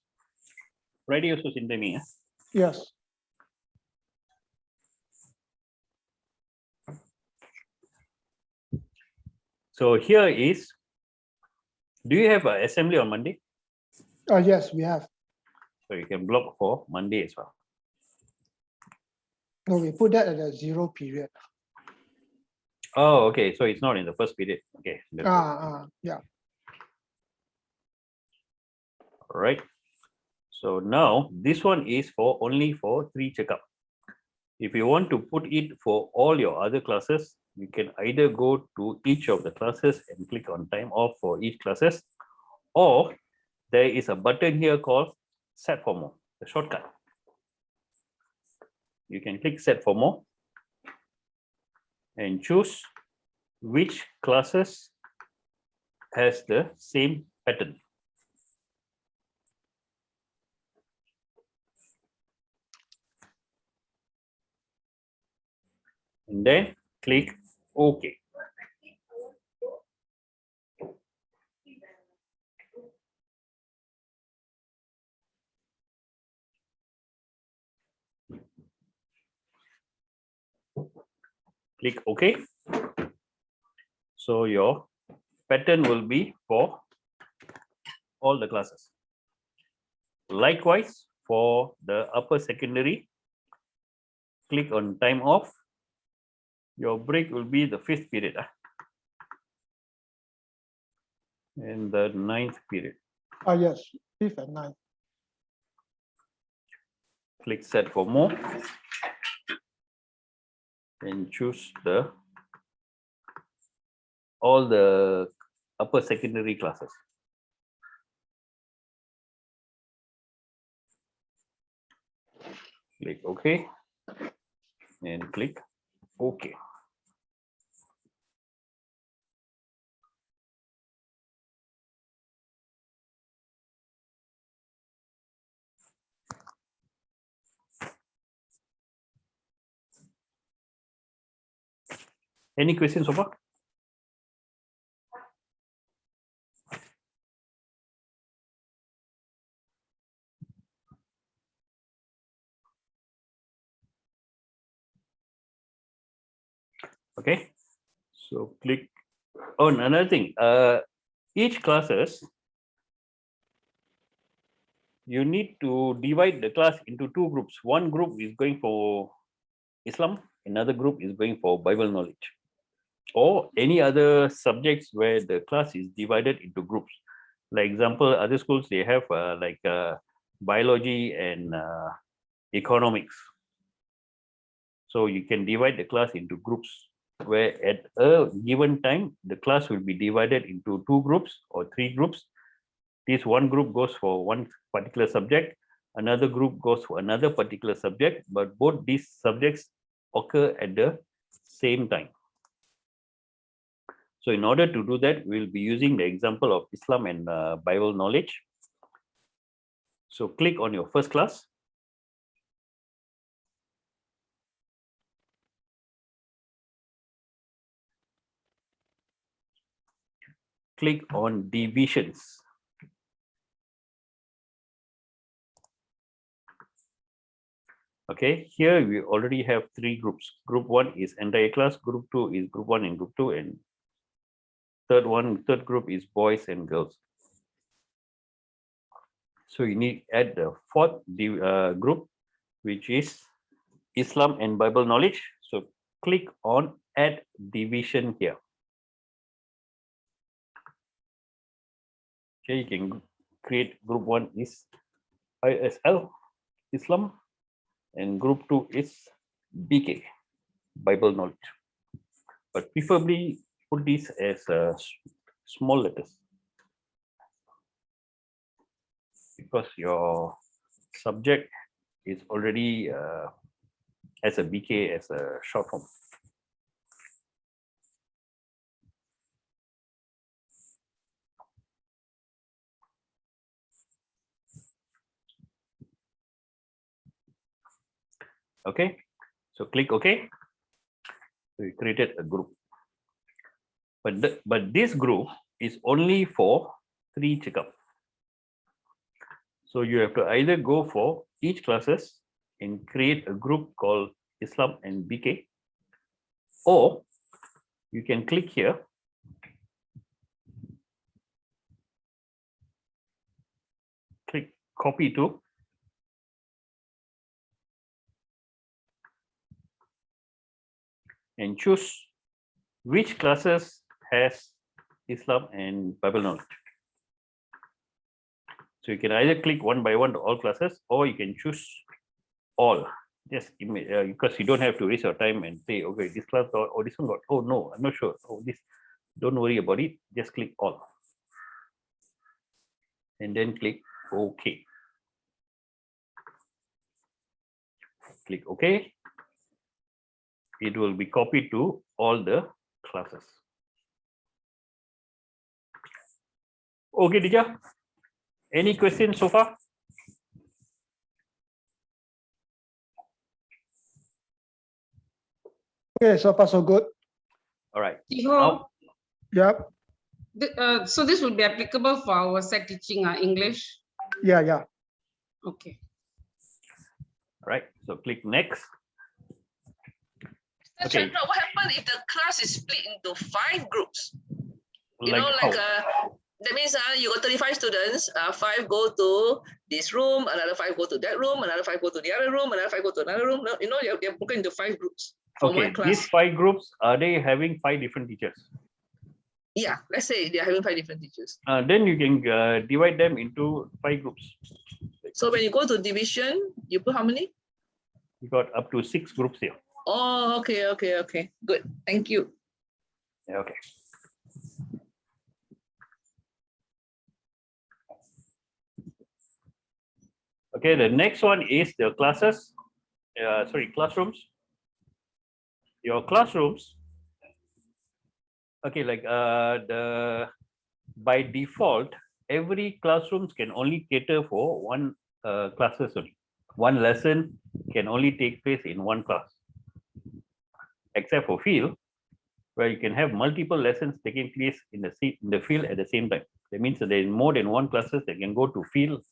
Friday also same timing.
yes.
So here is, do you have an assembly on Monday?
Yes, we have.
So you can block for Monday as well.
No, we put that at the 0 period.
Oh, okay. So it's not in the first period. Okay.
Yeah.
All right. So now this one is for only for 3 checkup. If you want to put it for all your other classes, you can either go to each of the classes and click on time off for each classes, or there is a button here called set for more, the shortcut. You can click set for more and choose which classes has the same pattern. And then click OK. Click OK. So your pattern will be for all the classes. Likewise, for the upper secondary, click on time off. Your break will be the 5th period and the 9th period.
Yes, 5th and 9th.
Click set for more and choose all the upper secondary classes. Click OK and click OK. Any questions so far? Okay, so click on another thing. Each classes, you need to divide the class into two groups. One group is going for Islam, another group is going for Bible knowledge, or any other subjects where the class is divided into groups. Like example, other schools, they have biology and economics. So you can divide the class into groups where at a given time, the class will be divided into two groups or three groups. This one group goes for one particular subject, another group goes for another particular subject, but both these subjects occur at the same time. So in order to do that, we'll be using the example of Islam and Bible knowledge. So click on your first class. Click on divisions. Okay, here we already have three groups. Group 1 is entire class, group 2 is group 1 and group 2, and third group is boys and girls. So you need to add the fourth group, which is Islam and Bible knowledge. So click on add division here. Okay, you can create group 1 is ISL, Islam, and group 2 is BK, Bible knowledge. But preferably put this as small letters, because your subject is already as a BK as a short form. Okay, so click OK. So you created a group, but this group is only for 3 checkup. So you have to either go for each classes and create a group called Islam and BK, or you can click here, click copy to, and choose which classes has Islam and Bible knowledge. So you can either click one by one to all classes, or you can choose all. Just because you don't have to waste your time and say, okay, this class got, or this one got, oh no, I'm not sure. Oh, this, don't worry about it. Just click all. And then click OK. Click OK. It will be copied to all the classes. Okay, Dija. Any questions so far?
Okay, so far so good.
All right.
Iho,
Yep.
so this will be applicable for our set teaching English.
Yeah.
Okay.
All right. So click next.
Mr.
Okay.
Chandra, what happens if the class is split into 5 groups? You
Like
know,
how?
like that means you got 35 students, 5 go to this room, another 5 go to that room, another 5 go to the other room, another 5 go to another room. No, you know, they're broken into 5 groups from
Okay,
one class.
these 5 groups, are they having 5 different teachers?
Yeah, let's say they're having 5 different teachers.
Then you can divide them into 5 groups.
So when you go to division, you put how many?
You got up to 6 groups here.
Oh, okay. Good. Thank you.
Yeah, okay. Okay, the next one is the classes. Classrooms. Your classrooms. Okay, like by default, every classrooms can only cater for one classes only. One lesson can only take place in one class, except for field, where you can have multiple lessons taking place in the field at the same time. That means that there is more than one classes that can go to field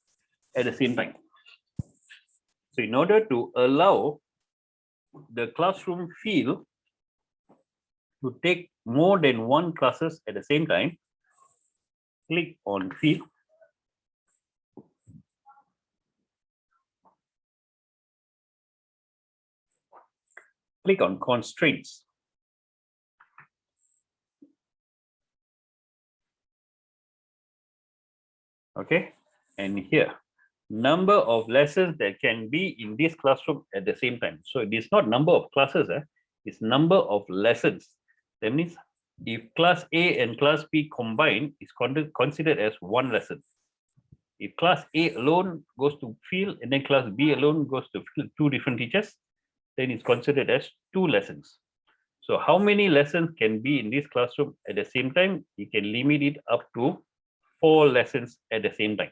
at the same time. So in order to allow the classroom field to take more than one classes at the same time, click on field. Click on constraints. Okay, and here, number of lessons that can be in this classroom at the same time. So it is not number of classes, it's number of lessons. That means if class A and class B combined is considered as one lesson. If class A alone goes to field and then class B alone goes to field, two different teachers, then it's considered as two lessons. So how many lessons can be in this classroom at the same time? You can limit it up to 4 lessons at the same time.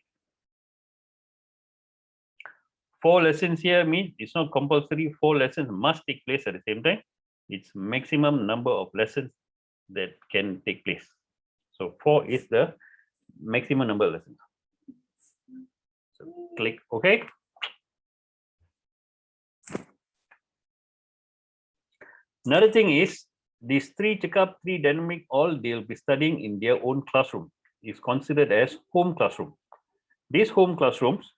4 lessons here means it's not compulsory. 4 lessons must take place at the same time. It's maximum number of lessons that can take place. So 4 is the maximum number of lessons. So click OK. Another thing is these 3 checkup, 3 dynamic, all they'll be studying in their own classroom. Is considered as home classroom. These home classrooms,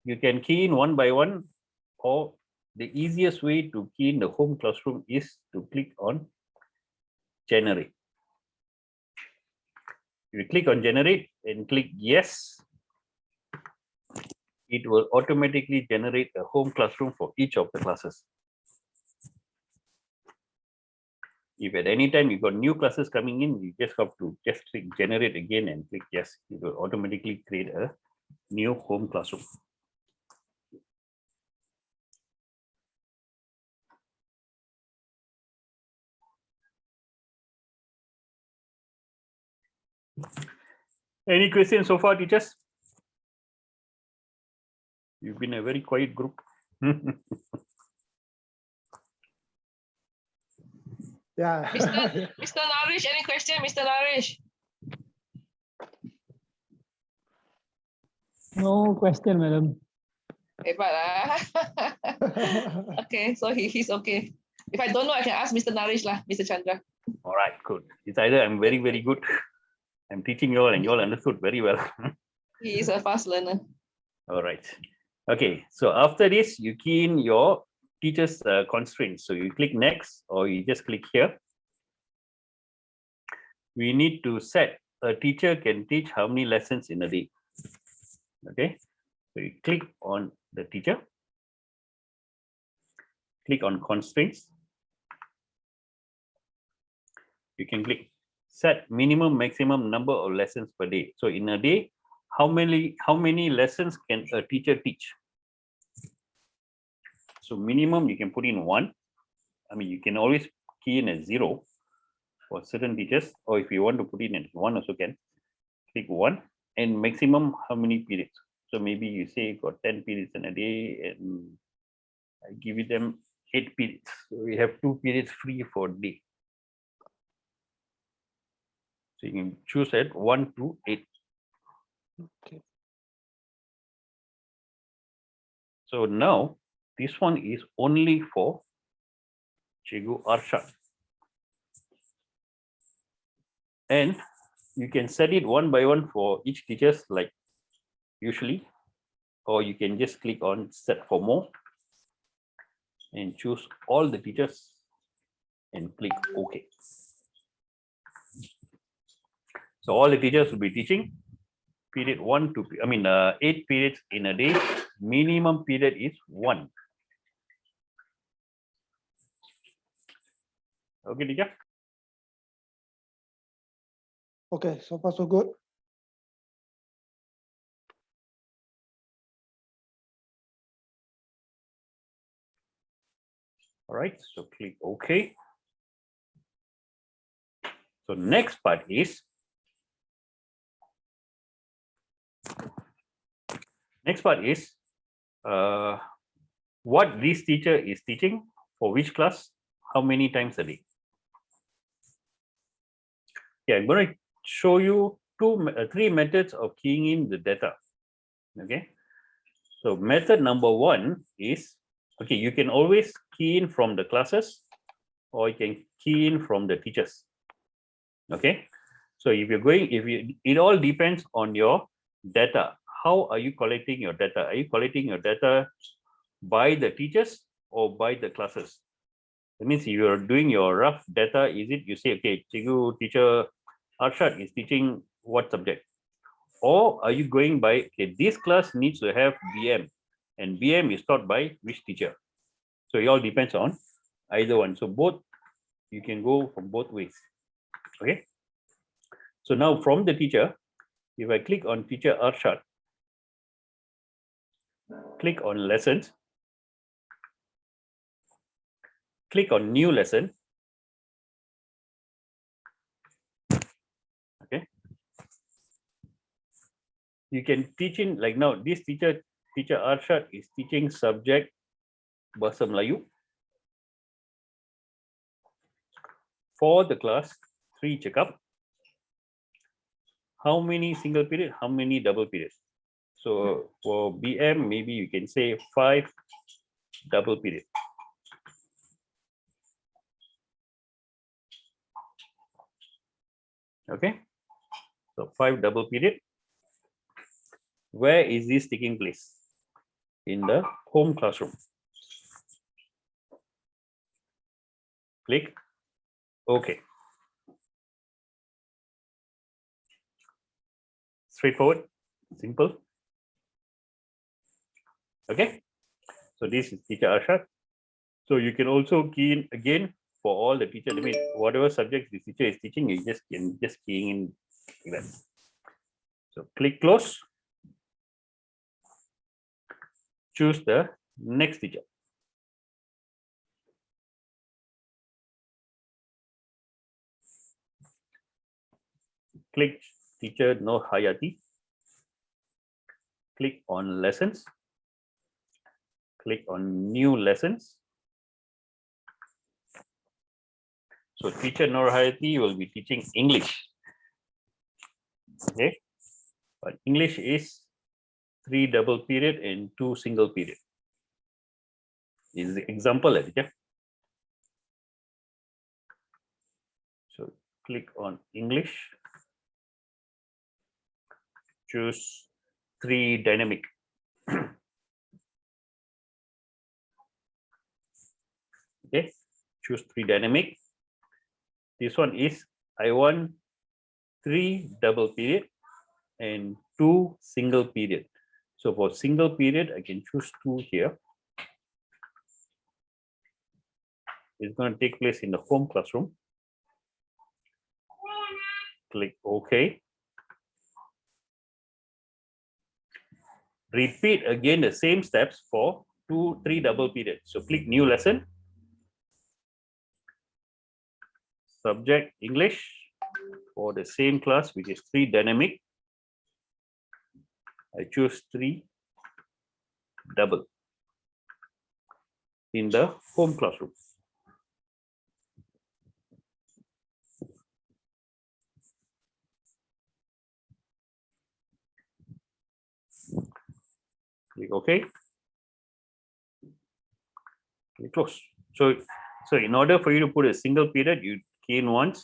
you can key in one by one, or the easiest way to key in the home classroom is to click on generate. You click on generate and click yes. It will automatically generate a home classroom for each of the classes. If at any time you've got new classes coming in, you just have to just click generate again and click yes. It will automatically create a new home classroom. Any questions so far, teachers? You've been a very quiet group.
Yeah.
Mr. Narish, any question, Mr. Narish?
No question, madam.
Hebat lah. Okay, so he's okay. If I don't know, I can ask Mr. Narish lah, Mr. Chandra.
All right, good. It's either I'm very, very good. I'm teaching you all and you all understood very well.
He is a fast learner.
All right. Okay, so after this, you key in your teacher's constraints. So you click next or you just click here. We need to set a teacher can teach how many lessons in a day. Okay, so you click on the teacher. Click on constraints. You can click set minimum maximum number of lessons per day. So in a day, how many lessons can a teacher teach? So minimum you can put in 1. I mean, you can always key in a 0 for certain teachers, or if you want to put in a 1 also can. Click 1 and maximum how many periods. So maybe you say you got 10 periods in a day and I give it them 8 periods. So we have 2 periods free for day. So you can choose at 1 to 8.
Okay.
So now this one is only for Cikgu Arshad. And you can set it one by one for each teachers like usually, or you can just click on set for more and choose all the teachers and click OK. So all the teachers will be teaching period 1 to 8 periods in a day. Minimum period is 1. Okay, teacher.
Okay, so far so good.
All right, so click OK. So next part is what this teacher is teaching for which class, how many times a day. Yeah, I'm going to show you 3 methods of keying in the data. Okay, so method number 1 is, okay, you can always key in from the classes, or you can key in from the teachers. Okay, so if you're going, it all depends on your data. How are you collecting your data? Are you collecting your data by the teachers or by the classes? That means if you're doing your rough data, is it you say, okay, Cikgu, teacher Arshad is teaching what subject? Or are you going by, okay, this class needs to have BM and BM is taught by which teacher? So it all depends on either one. So both, you can go from both ways. Okay. So now from the teacher, if I click on teacher Arshad, click on lessons, click on new lesson. Okay. You can teach in, like now this teacher Arshad is teaching subject Bahasa Melayu. For the class 3 checkup, how many single period, how many double period? So for BM, maybe you can say 5 double period. Okay, so 5 double period. Where is this taking place? In the home classroom. Click OK. Straightforward, simple. Okay, so this is teacher Arshad. So you can also key in again for all the teachers. I mean, whatever subjects the teacher is teaching, you just can just key in event. So click close. Choose the next teacher. Click teacher Nur Hayati. Click on lessons. Click on new lessons. So teacher Nur Hayati will be teaching English. Okay, but English is 3 double period and 2 single period. Is the example, okay? So click on English. Choose 3 dynamic. Okay, choose 3 dynamic. This one is I want 3 double period and 2 single period. So for single period, I can choose 2 here. It's going to take place in the home classroom. Click OK. Repeat again the same steps for 2, 3 double period. So click new lesson. Subject English for the same class, which is 3 dynamic. I choose 3 double in the home classroom. Click OK. Click close. So in order for you to put a single period, you key in once.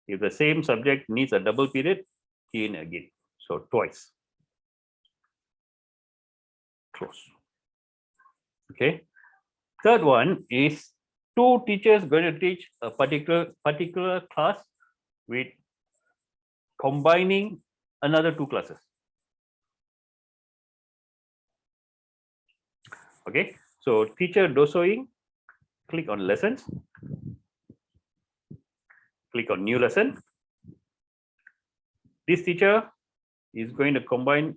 If the same subject needs a double period, key in again. So twice. Close. Okay. Third one is 2 teachers going to teach a particular class with combining another 2 classes. Okay. So teacher Dosoing, click on lessons. Click on new lesson. This teacher is going to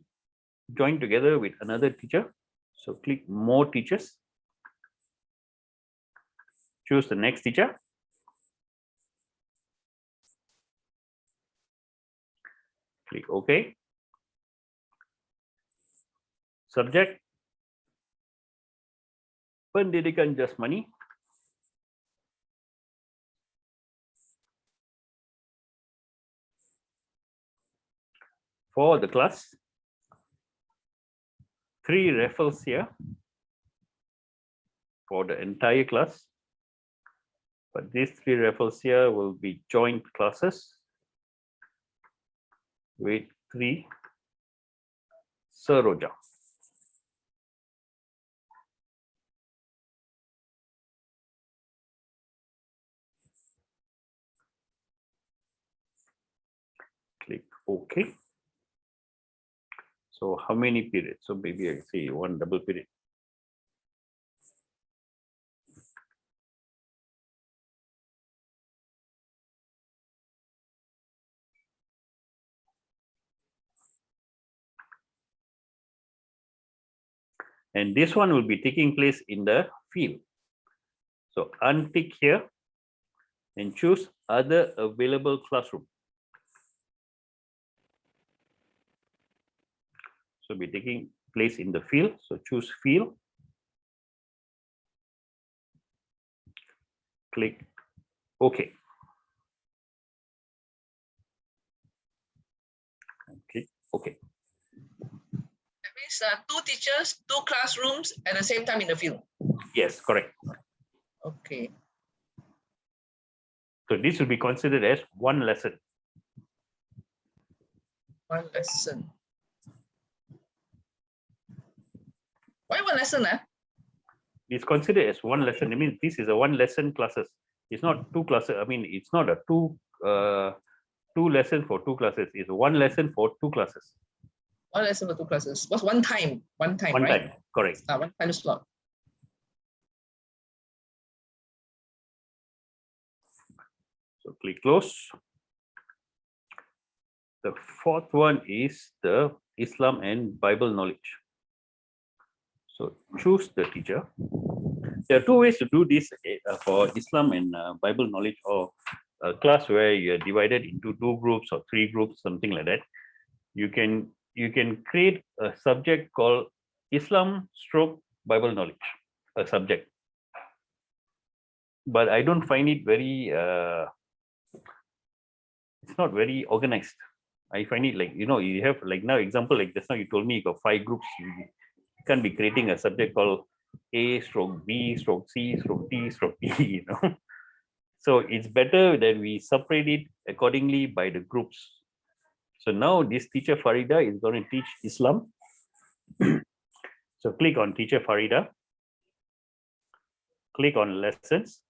join together with another teacher. So click more teachers. Choose the next teacher. Click OK. Subject Pendidikan Jasmani. For the class, 3 referrals here for the entire class. But these three raffles here will be joint classes with 3 Saroja. Click OK. So how many periods? So maybe I say one double period. And this one will be taking place in the field. So untick here and choose other available classroom. So be taking place in the field. So choose field. Click OK. And click OK.
That means 2 teachers, 2 classrooms at the same time in the field.
Yes, correct.
Okay.
So this will be considered as one lesson.
1 lesson. Why 1 lesson?
It's considered as one lesson. I mean, this is a one lesson classes. It's not 2 classes. I mean, it's not a two lessons for 2 classes. It's one lesson for 2 classes.
1 lesson for 2 classes. What's one time? One time,
One
right?
time, correct.
1 time slot.
So click close. The 4th one is the Islam and Bible knowledge. So choose the teacher. There are 2 ways to do this for Islam and Bible knowledge, or a class where you're divided into 2 groups or 3 groups, something like that. You can create a subject called Islam stroke Bible knowledge, a subject. But I don't find it very, it's not very organized. I find it like, you have like now example, like just now you told me you got 5 groups. You can't be creating a subject called A stroke B stroke C stroke D stroke E, So it's better that we separate it accordingly by the groups. So now this teacher Farida is going to teach Islam. So click on teacher Farida. Click on lessons.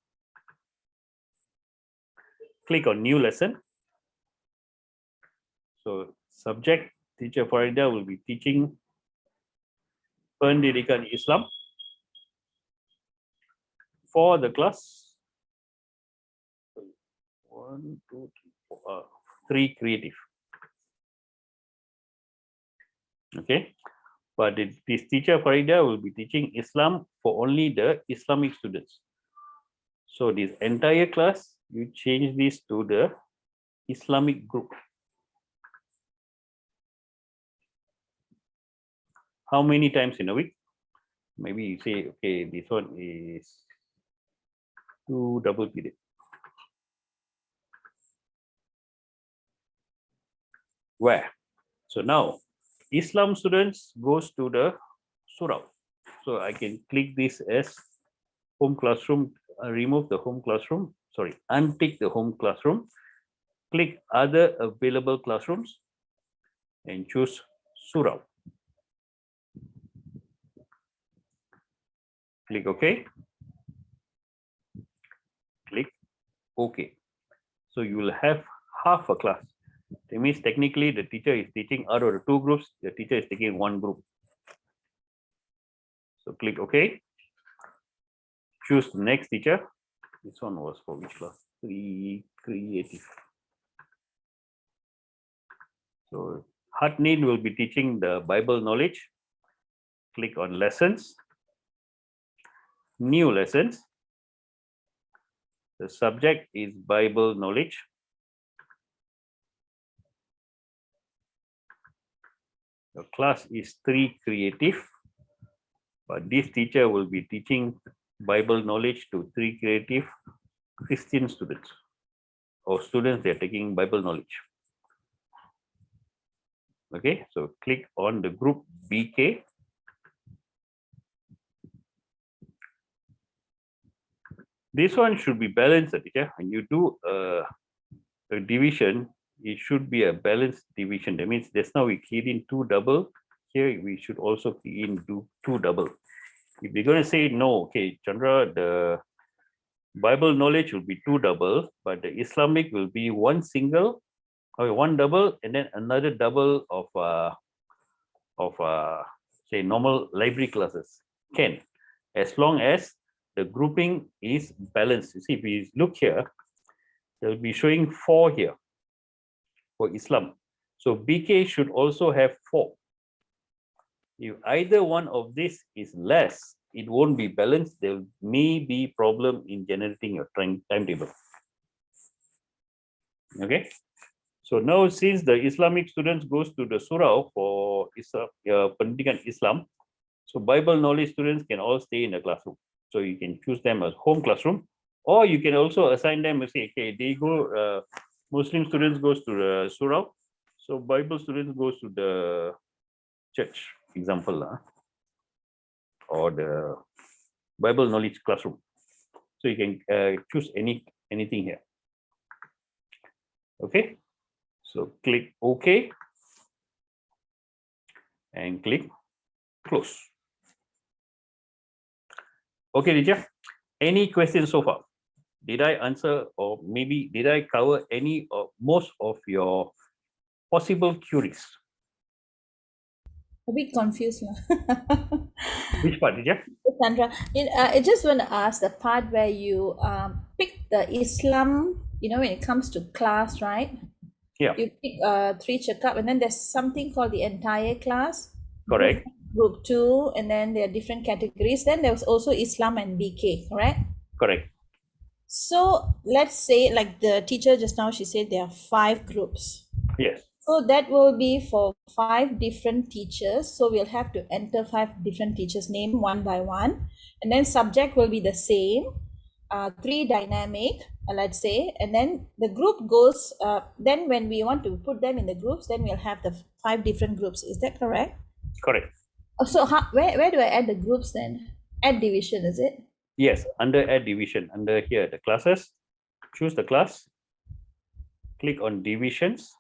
Click on new lesson. So subject teacher Farida will be teaching Pendidikan Islam for the class 1, 2, 3 creative. Okay, but this teacher Farida will be teaching Islam for only the Islamic students. So this entire class, you change this to the Islamic group. How many times in a week? Maybe you say, okay, this one is 2 double period. Where? So now Islam students goes to the surah. So I can click this as home classroom, remove the home classroom, sorry, untick the home classroom, click other available classrooms and choose surah. Click OK. Click OK. So you will have half a class. That means technically the teacher is teaching out of the 2 groups, the teacher is taking 1 group. So click OK. Choose the next teacher. This one was for which class? 3 creative. So Hatnin will be teaching the Bible knowledge. Click on lessons. New lessons. The subject is Bible knowledge. The class is 3 creative, but this teacher will be teaching Bible knowledge to 3 creative Christian students or students that are taking Bible knowledge. Okay, so click on the group BK. This one should be balanced, teacher. When you do a division, it should be a balanced division. That means just now we keyed in 2 double. Here we should also key in 2 double. If we're going to say no, okay, Chandra, the Bible knowledge will be 2 double, but the Islamic will be 1 single, or 1 double, and then another double of say normal library classes. Can, as long as the grouping is balanced. You see, if we look here, they'll be showing 4 here for Islam. So BK should also have 4. If either one of this is less, it won't be balanced. There may be problem in generating your timetable. Okay. So now, since the Islamic students goes to the surah for Pendidikan Islam, so Bible knowledge students can all stay in the classroom. So you can choose them as home classroom, or you can also assign them and say, okay, they go, Muslim students goes to the surah, so Bible students goes to the church, example, or the Bible knowledge classroom. So you can choose anything here. Okay. So click OK and click close. Okay, teacher. Any questions so far? Did I answer, or maybe did I cover any or most of your possible queries?
A bit confused.
Which part, teacher?
Sandra, I just want to ask the part where you pick the Islam, when it comes to class, right?
Yeah.
You pick 3 checkup, and then there's something called the entire class.
Correct.
Group 2, and then there are different categories. Then there was also Islam and BK, correct?
Correct.
So let's say, like the teacher just now, she said there are 5 groups.
Yes.
So that will be for 5 different teachers. So we'll have to enter 5 different teachers' name one by one. And then subject will be the same, 3 dynamic, let's say. And then the group goes, then when we want to put them in the groups, then we'll have the 5 different groups. Is that correct?
Correct.
So where do I add the groups then? Add division, is it?
Yes, under add division, under here, the classes, choose the class, click on divisions.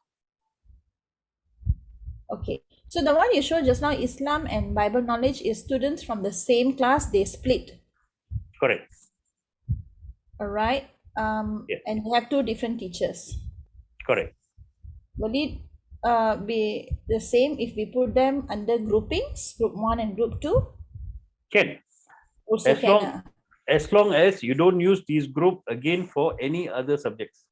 Okay. So the one you showed just now, Islam and Bible knowledge, is students from the same class, they split.
Correct.
All right.
Yes.
And we have 2 different teachers.
Correct.
Will it be the same if we put them under groupings, group 1 and group 2?
Can.
Also
As long as you don't use this group again for any other subjects.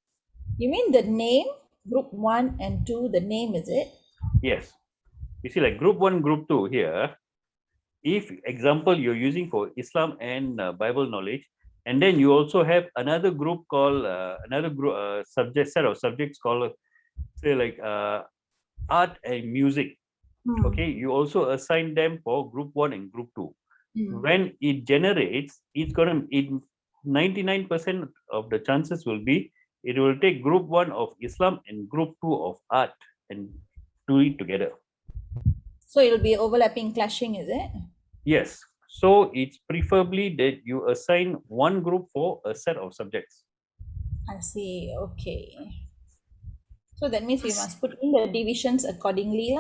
You mean the name, group 1 and 2, the name, is it?
Yes. You see, like group 1, group 2 here, if example you're using for Islam and Bible knowledge, and then you also have another group called set of subjects called, say, like art and music. Okay, you also assign them for group 1 and group 2. When it generates, it's gonna, 99% of the chances will be, it will take group 1 of Islam and group 2 of art and do it together.
So it'll be overlapping, clashing, is it?
Yes. So it's preferably that you assign one group for a set of subjects.
I see. Okay. So that means we must put in the divisions accordingly,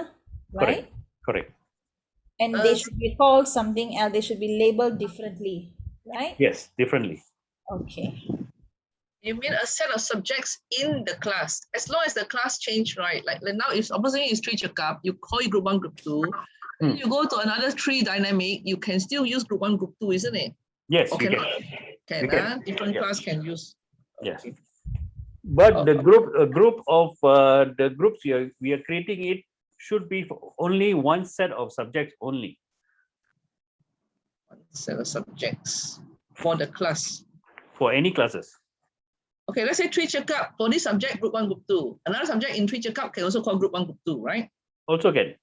right?
Correct.
And they should be called something else. They should be labeled differently, right?
Yes, differently.
Okay.
You mean a set of subjects in the class, as long as the class change, right? Like now, if opposite is 3 checkup, you call it group 1, group 2. You go to another 3 dynamic, you can still use group 1, group 2, isn't it?
Yes,
Or
you
cannot?
can.
Different class can use.
Yes. But the group of the groups we are creating, it should be for only one set of subjects only.
One set of subjects for the class.
For any classes.
Okay, let's say 3 checkup for this subject, group 1, group 2. Another subject in 3 checkup can also call group 1, group 2, right?
Also can.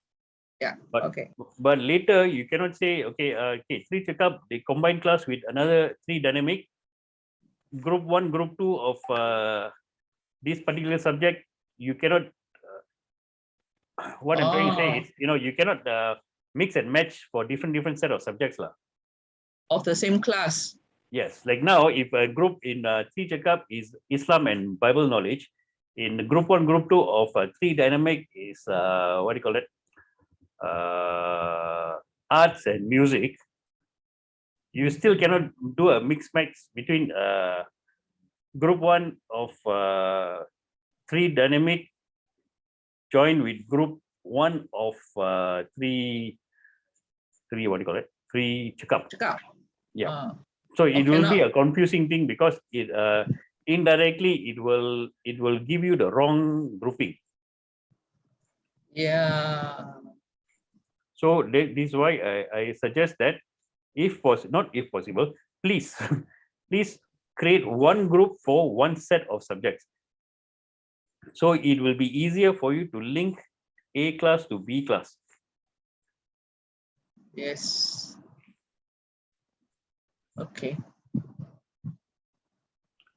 Yeah.
But,
okay.
But later you cannot say, okay, 3 checkup, they combine class with another 3 dynamic. Group 1, group 2 of this particular subject, you cannot. What I'm trying to say is, you cannot mix and match for different set of subjects,
of the same class.
Yes, like now, if a group in three checkup is Islam and Bible knowledge, in group 1, group 2 of three dynamic is what do you call it? Arts and music. You still cannot do a mix match between group 1 of three dynamic joined with group 1 of three what do you call it? Three checkup. Yeah. So it will be a confusing thing because it indirectly it will give you the wrong grouping.
Yeah.
So this is why I suggest that if possible, not if possible, please please create one group for one set of subjects. So it will be easier for you to link A class to B class.
Yes. Okay.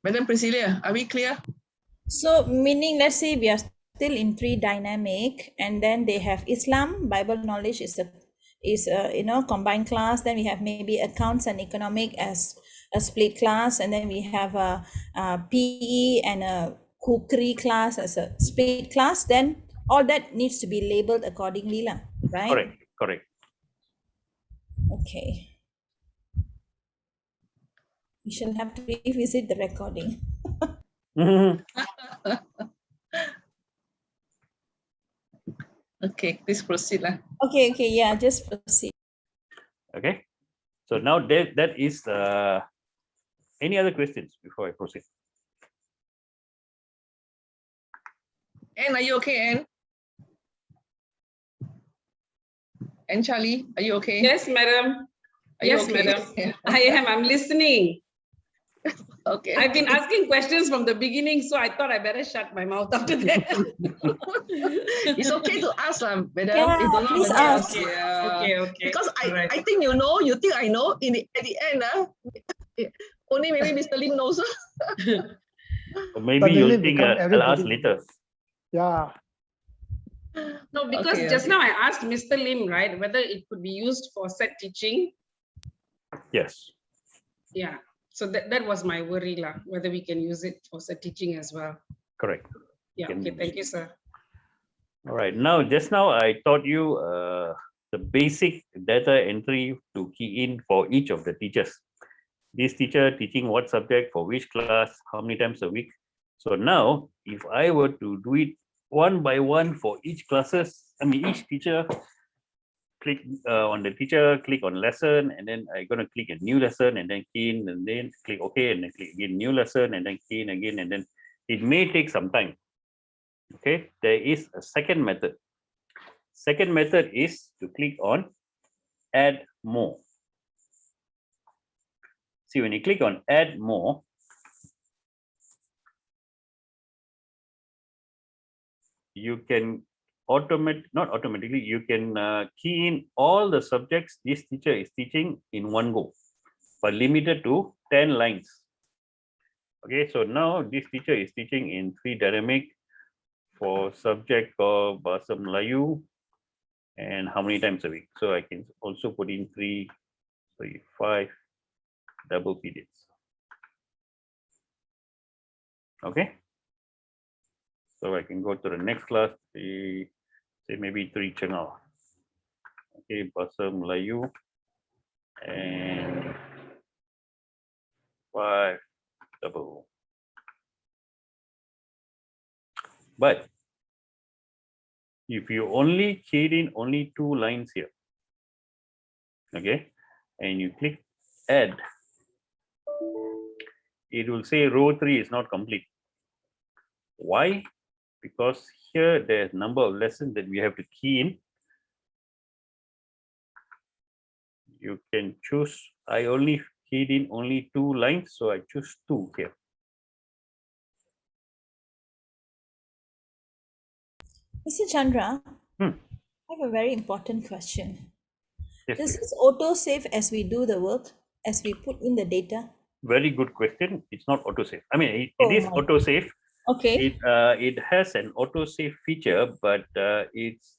Madam Priscilla, are we clear?
So meaning, let's say we are still in three dynamic, and then they have Islam, Bible knowledge is a combined class. Then we have maybe accounts and economic as a split class, and then we have a PE and a cookery class as a split class. Then all that needs to be labeled accordingly, right?
Correct.
Okay. We shall have to revisit the recording.
Okay, please proceed.
Okay, yeah, just proceed.
Okay. So now that is any other questions before I proceed?
Anne, are you okay, Anne? And Charlie, are you okay?
Yes, madam.
Are you
Yes,
okay?
madam. I am. I'm listening.
Okay.
I've been asking questions from the beginning, so I thought I better shut my mouth after that.
It's okay to ask, madam.
Yeah,
You don't know
please
whether-
ask.
Okay.
Because
Alright.
I think you know, you think I know. At the end, only maybe Mr. Lim knows.
Or maybe you'll
Suddenly
think
become
I'll ask
everybody.
later.
Yeah.
No, because
Okay,
just
okay.
now I asked Mr. Lim, right, whether it could be used for set teaching.
Yes.
Yeah. So that was my worry, whether we can use it for set teaching as well.
Correct.
Yeah.
Can
Okay.
use.
Thank you, sir.
All right. Now, just now I taught you the basic data entry to key in for each of the teachers. This teacher teaching what subject for which class, how many times a week. So now, if I were to do it one by one for each classes, each teacher, click on the teacher, click on lesson, and then I'm gonna click a new lesson, and then key in, and then click OK, and then click again new lesson, and then key in again, and then it may take some time. Okay, there is a second method. Second method is to click on add more. See, when you click on add more, you can not automatically, you can key in all the subjects this teacher is teaching in one go, but limited to 10 lines. Okay, so now this teacher is teaching in three dynamic for subject called Bahasa Melayu, and how many times a week. So I can also put in 3, 5 double periods. Okay. So I can go to the next class, say maybe 3 channel. Okay, Bahasa Melayu and 5 double. But if you only keyed in only 2 lines here, okay, and you click add, it will say row 3 is not complete. Why? Because here there's number of lessons that we have to key in. You can choose. I only keyed in only 2 lines, so I choose 2 here.
Mr. Chandra,
I
have a very important question.
Yes,
Does
please.
this auto-save as we do the work, as we put in the data?
Very good question. It's not autosave. I mean, it is autosave.
Okay.
It has an autosave feature, but it's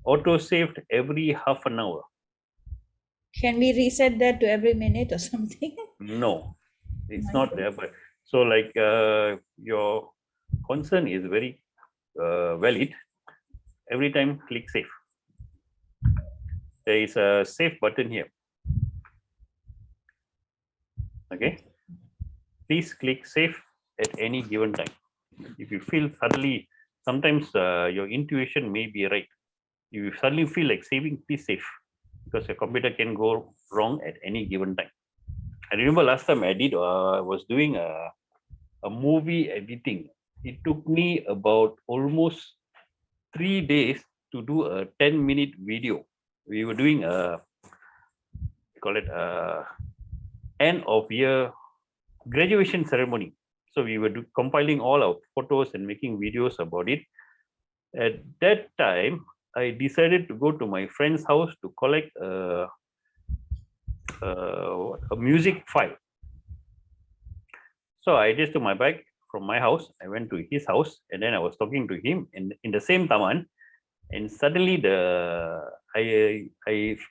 autosaved every half an hour.
Can we reset that to every minute or something?
No, it's
My
not there. But so like your concern is very valid. Every time click save. There is a save button here. Okay. Please click save at any given time. If you feel suddenly, sometimes your intuition may be right. If you suddenly feel like saving, please save, because your computer can go wrong at any given time. I remember last time I was doing a movie editing. It took me about almost 3 days to do a 10-minute video. We were doing call it end of year graduation ceremony. So we were compiling all our photos and making videos about it. At that time, I decided to go to my friend's house to collect a music file. So I just took my bike from my house. I went to his house, and then I was talking to him in the same taman. And suddenly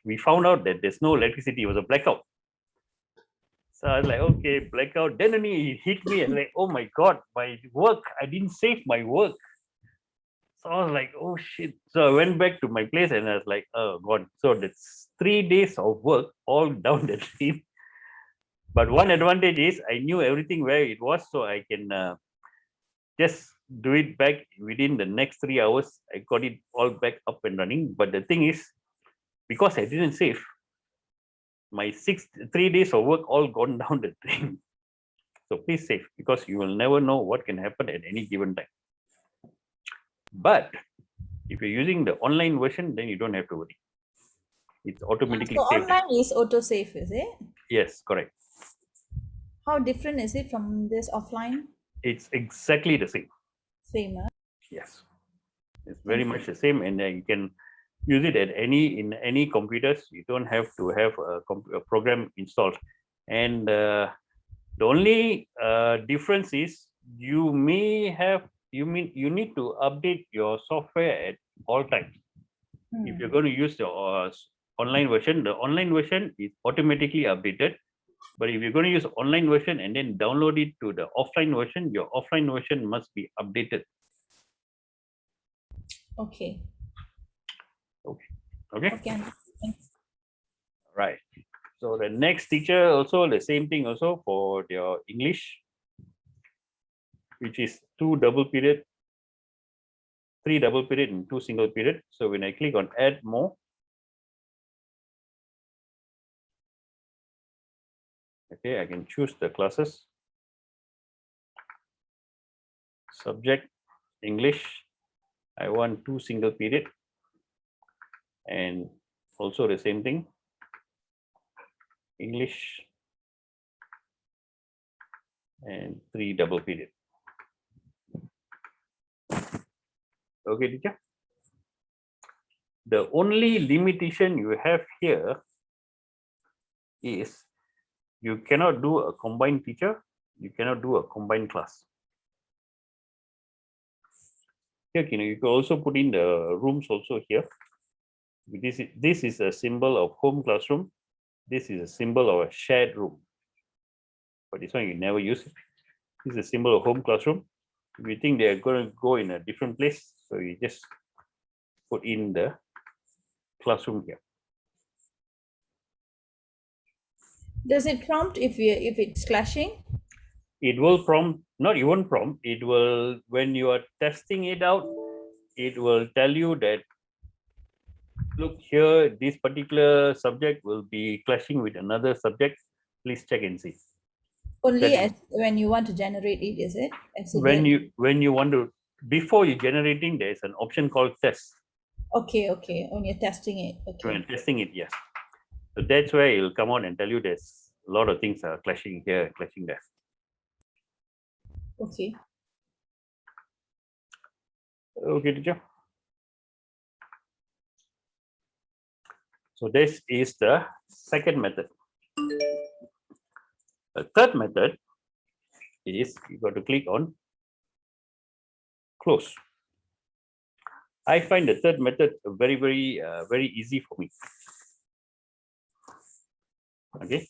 we found out that there's no electricity. It was a blackout. So I was like, okay, blackout. Then only it hit me and like, oh my God, my work. I didn't save my work. So I was like, oh shit. So I went back to my place and I was like, oh God. So that's 3 days of work all down the drain. But one advantage is I knew everything where it was, so I can just do it back within the next 3 hours. I got it all back up and running. But the thing is, because I didn't save, my 3 days of work all gone down the drain. So please save, because you will never know what can happen at any given time. But if you're using the online version, then you don't have to worry. It's automatically
So
saved.
online is autosave, is it?
Yes, correct.
How different is it from this offline?
It's exactly the same.
Same, huh?
Yes, it's very much the same, and you can use it at in any computers. You don't have to have a program installed. And the only difference is you need to update your software at all times. If you're going to use the online version, the online version is automatically updated. But if you're going to use online version and then download it to the offline version, your offline version must be updated.
Okay.
Okay.
Okay.
Right. So the next teacher also the same thing also for your English, which is 2 double period, 3 double period, and 2 single period. So when I click on add more, okay, I can choose the classes. Subject English, I want 2 single period, and also the same thing, English, and 3 double period. Okay, teacher. The only limitation you have here is you cannot do a combined teacher, you cannot do a combined class. Here, you can also put in the rooms also here. This is a symbol of home classroom. This is a symbol of a shared room. But this one you never use it. This is a symbol of home classroom. If you think they are going to go in a different place, so you just put in the classroom here.
Does it prompt if it's clashing?
It will prompt, not even prompt, it will, when you are testing it out, it will tell you that, look here, this particular subject will be clashing with another subject. Please check and see.
Only as when you want to generate it, is it?
When you want to, before you generating, there is an option called test.
Okay. When you're testing it. Okay.
When testing it, yes. So that's where it will come out and tell you there's a lot of things are clashing here, clashing there.
Okay.
Okay, teacher. So this is the second method. The third method is you got to click on close. I find the third method very easy for me. Okay.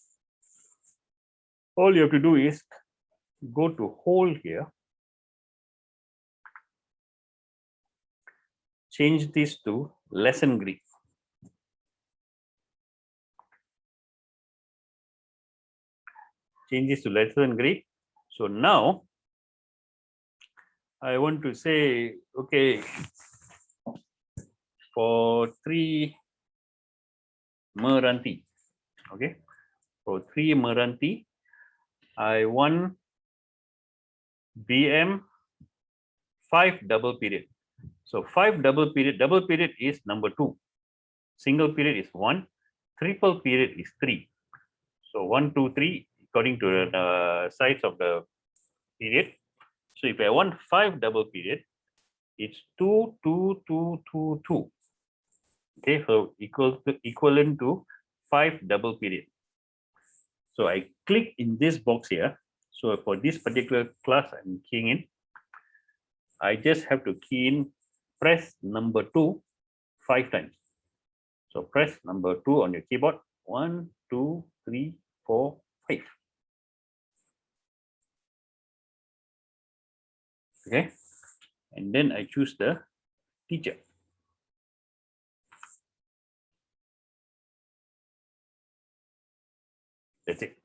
All you have to do is go to whole here. Change this to lesson grid. Change this to lesson grid. So now I want to say, okay, for 3 Meranti, okay, for 3 Meranti, I want BM 5 double period. So 5 double period is number 2. Single period is 1. Triple period is 3. So 1, 2, 3 according to the size of the period. So if I want 5 double period, it's 2, 2, 2, 2, 2. Okay, so equivalent to 5 double period. So I click in this box here. So for this particular class I'm keying in, I just have to key in, press number 2 5 times. So press number 2 on your keyboard. 1, 2, 3, 4, 5. Okay, and then I choose the teacher. That's it.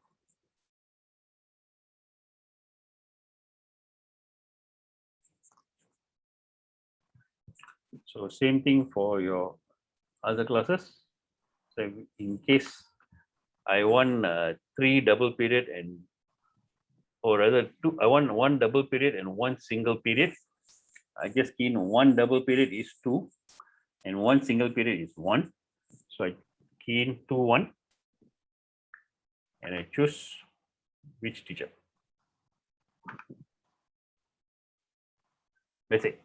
So same thing for your other classes. So in case I want 3 double period and, or rather 2, I want 1 double period and 1 single period. I just key in 1 double period is 2 and 1 single period is 1. So I key in 2, 1 and I choose which teacher. That's it.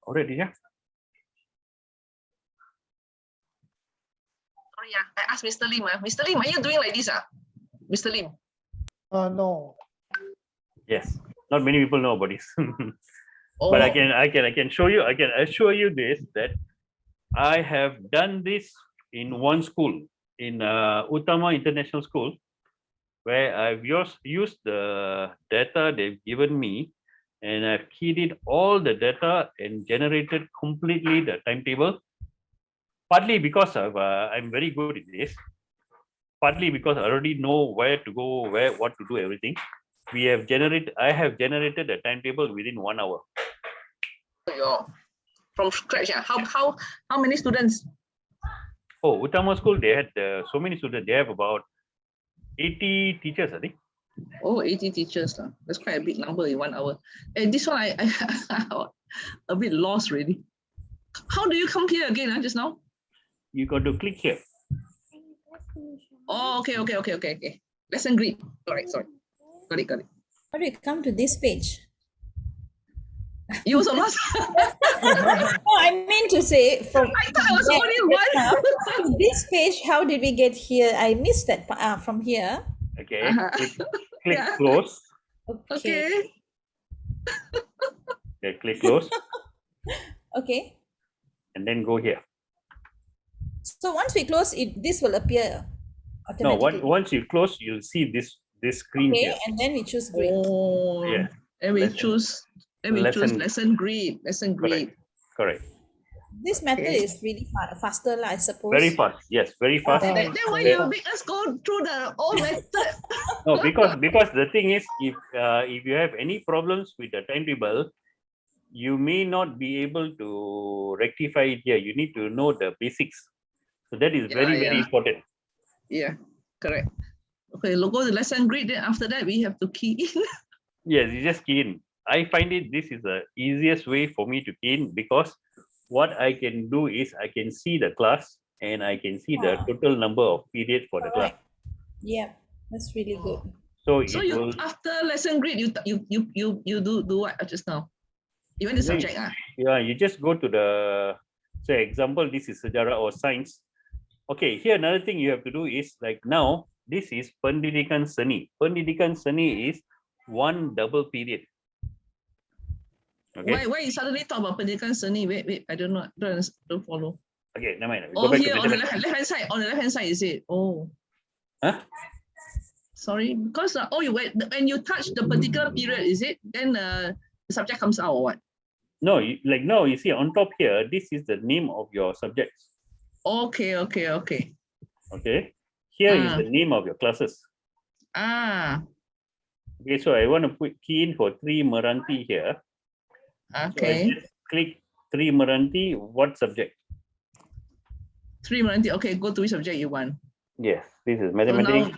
Already, yeah.
Oh yeah, I asked Mr. Lim. Mr. Lim, are you doing like this? Mr. Lim.
No.
Yes. Not many people know about this.
Oh,
But I can show you, I can assure you this, that I have done this in one school, in Utama International School, where I've used the data they've given me, and I've keyed in all the data and generated completely the timetable. Partly because of I'm very good at this. Partly because I already know where to go, what to do, everything. I have generated a timetable within 1 hour.
from scratch. Yeah. How many students?
Oh, Utama School, they had so many students. They have about 80 teachers, I think.
Oh, 80 teachers. That's quite a big number in 1 hour. And this one, I a bit lost really. How do you come here again just now?
You got to click here.
Oh, okay. Lesson grid. All right, sorry. Got it.
How do you come to this page?
You also lost.
No, I mean to say from
I thought I was only
now
one.
to this page, how did we get here? I missed that from here.
Okay, click
Yeah.
close.
Okay.
Okay, click close,
Okay.
and then go here.
So once we close it, this will appear
No,
automatically.
once you close, you'll see this screen
Okay,
here.
and then we choose grid.
Oh,
Yeah.
and we
Lesson-
choose
lesson-
lesson grid.
Correct.
This method
Okay.
is really faster, I suppose.
Very fast. Yes, very fast.
Yeah.
Then why you make us go through the old method?
No, because the thing is, if you have any problems with the timetable, you may not be able to rectify it here. You need to know the basics. So that is very
Yeah.
important.
Yeah, correct. Okay, go to lesson grid. Then after that, we have to key in.
Yes, you just key in. I find this is the easiest way for me to key in, because what I can do is I can see the class and I can see the total number of periods for the class.
Correct. Yeah, that's really good.
So
So
it
you
will,
after lesson grid, you do what just now? You went to
Yeah,
subject.
yeah, you just go to the, say example, this is sejarah or science. Okay, here another thing you have to do is, like now, this is Pendidikan Seni. Pendidikan Seni is 1 double period. Okay.
Why you suddenly talk about pendidikan seni? Wait, I don't know. Don't follow.
Okay, never mind. We
Oh,
go back to
here on the
mathematics.
left hand side. On the left hand side, is it? Oh,
Huh?
sorry. Because when you touch the particular period, is it? Then the subject comes out or what?
No, you see on top here, this is the name of your subjects.
Okay.
Okay. Here is the name of your classes. Okay, so I want to put key in for 3 Meranti here. So I
Okay.
just click 3 Meranti, what subject?
3 Meranti. Okay, go to which subject you want.
Yes, this is
So
mathematics.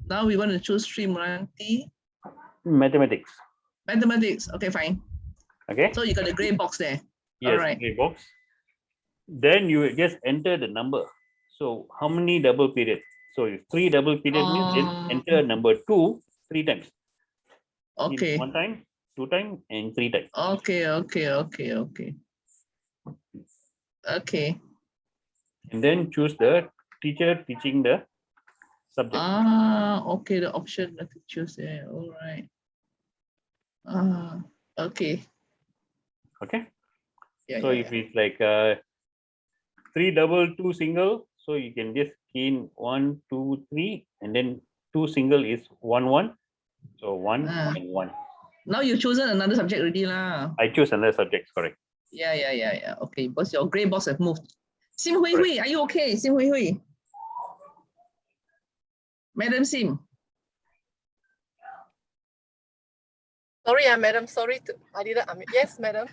now we want to choose 3 Meranti.
Mathematics.
Mathematics. Okay, fine.
Okay.
So you got the gray box there.
Yes,
All right.
gray box. Then you just enter the number. So how many double periods? So if 3 double periods means then enter number 2 3 times.
Okay.
1 time, 2 times, and 3 times.
Okay.
And then choose the teacher teaching the subject.
Okay, the option that to choose there. All right. Okay.
Okay.
Yeah.
So if it's like 3 double 2 single, so you can just key in 1 2 3 and then 2 single is 1 1. So 1 and 1.
Now you've chosen another subject already lah.
I choose another subject, correct.
Yeah. Okay, because your gray box have moved. Sim Hui Hui, are you okay? Sim Hui Hui. Madam Sim.
Sorry, madam. Sorry, I didn't. Yes, madam.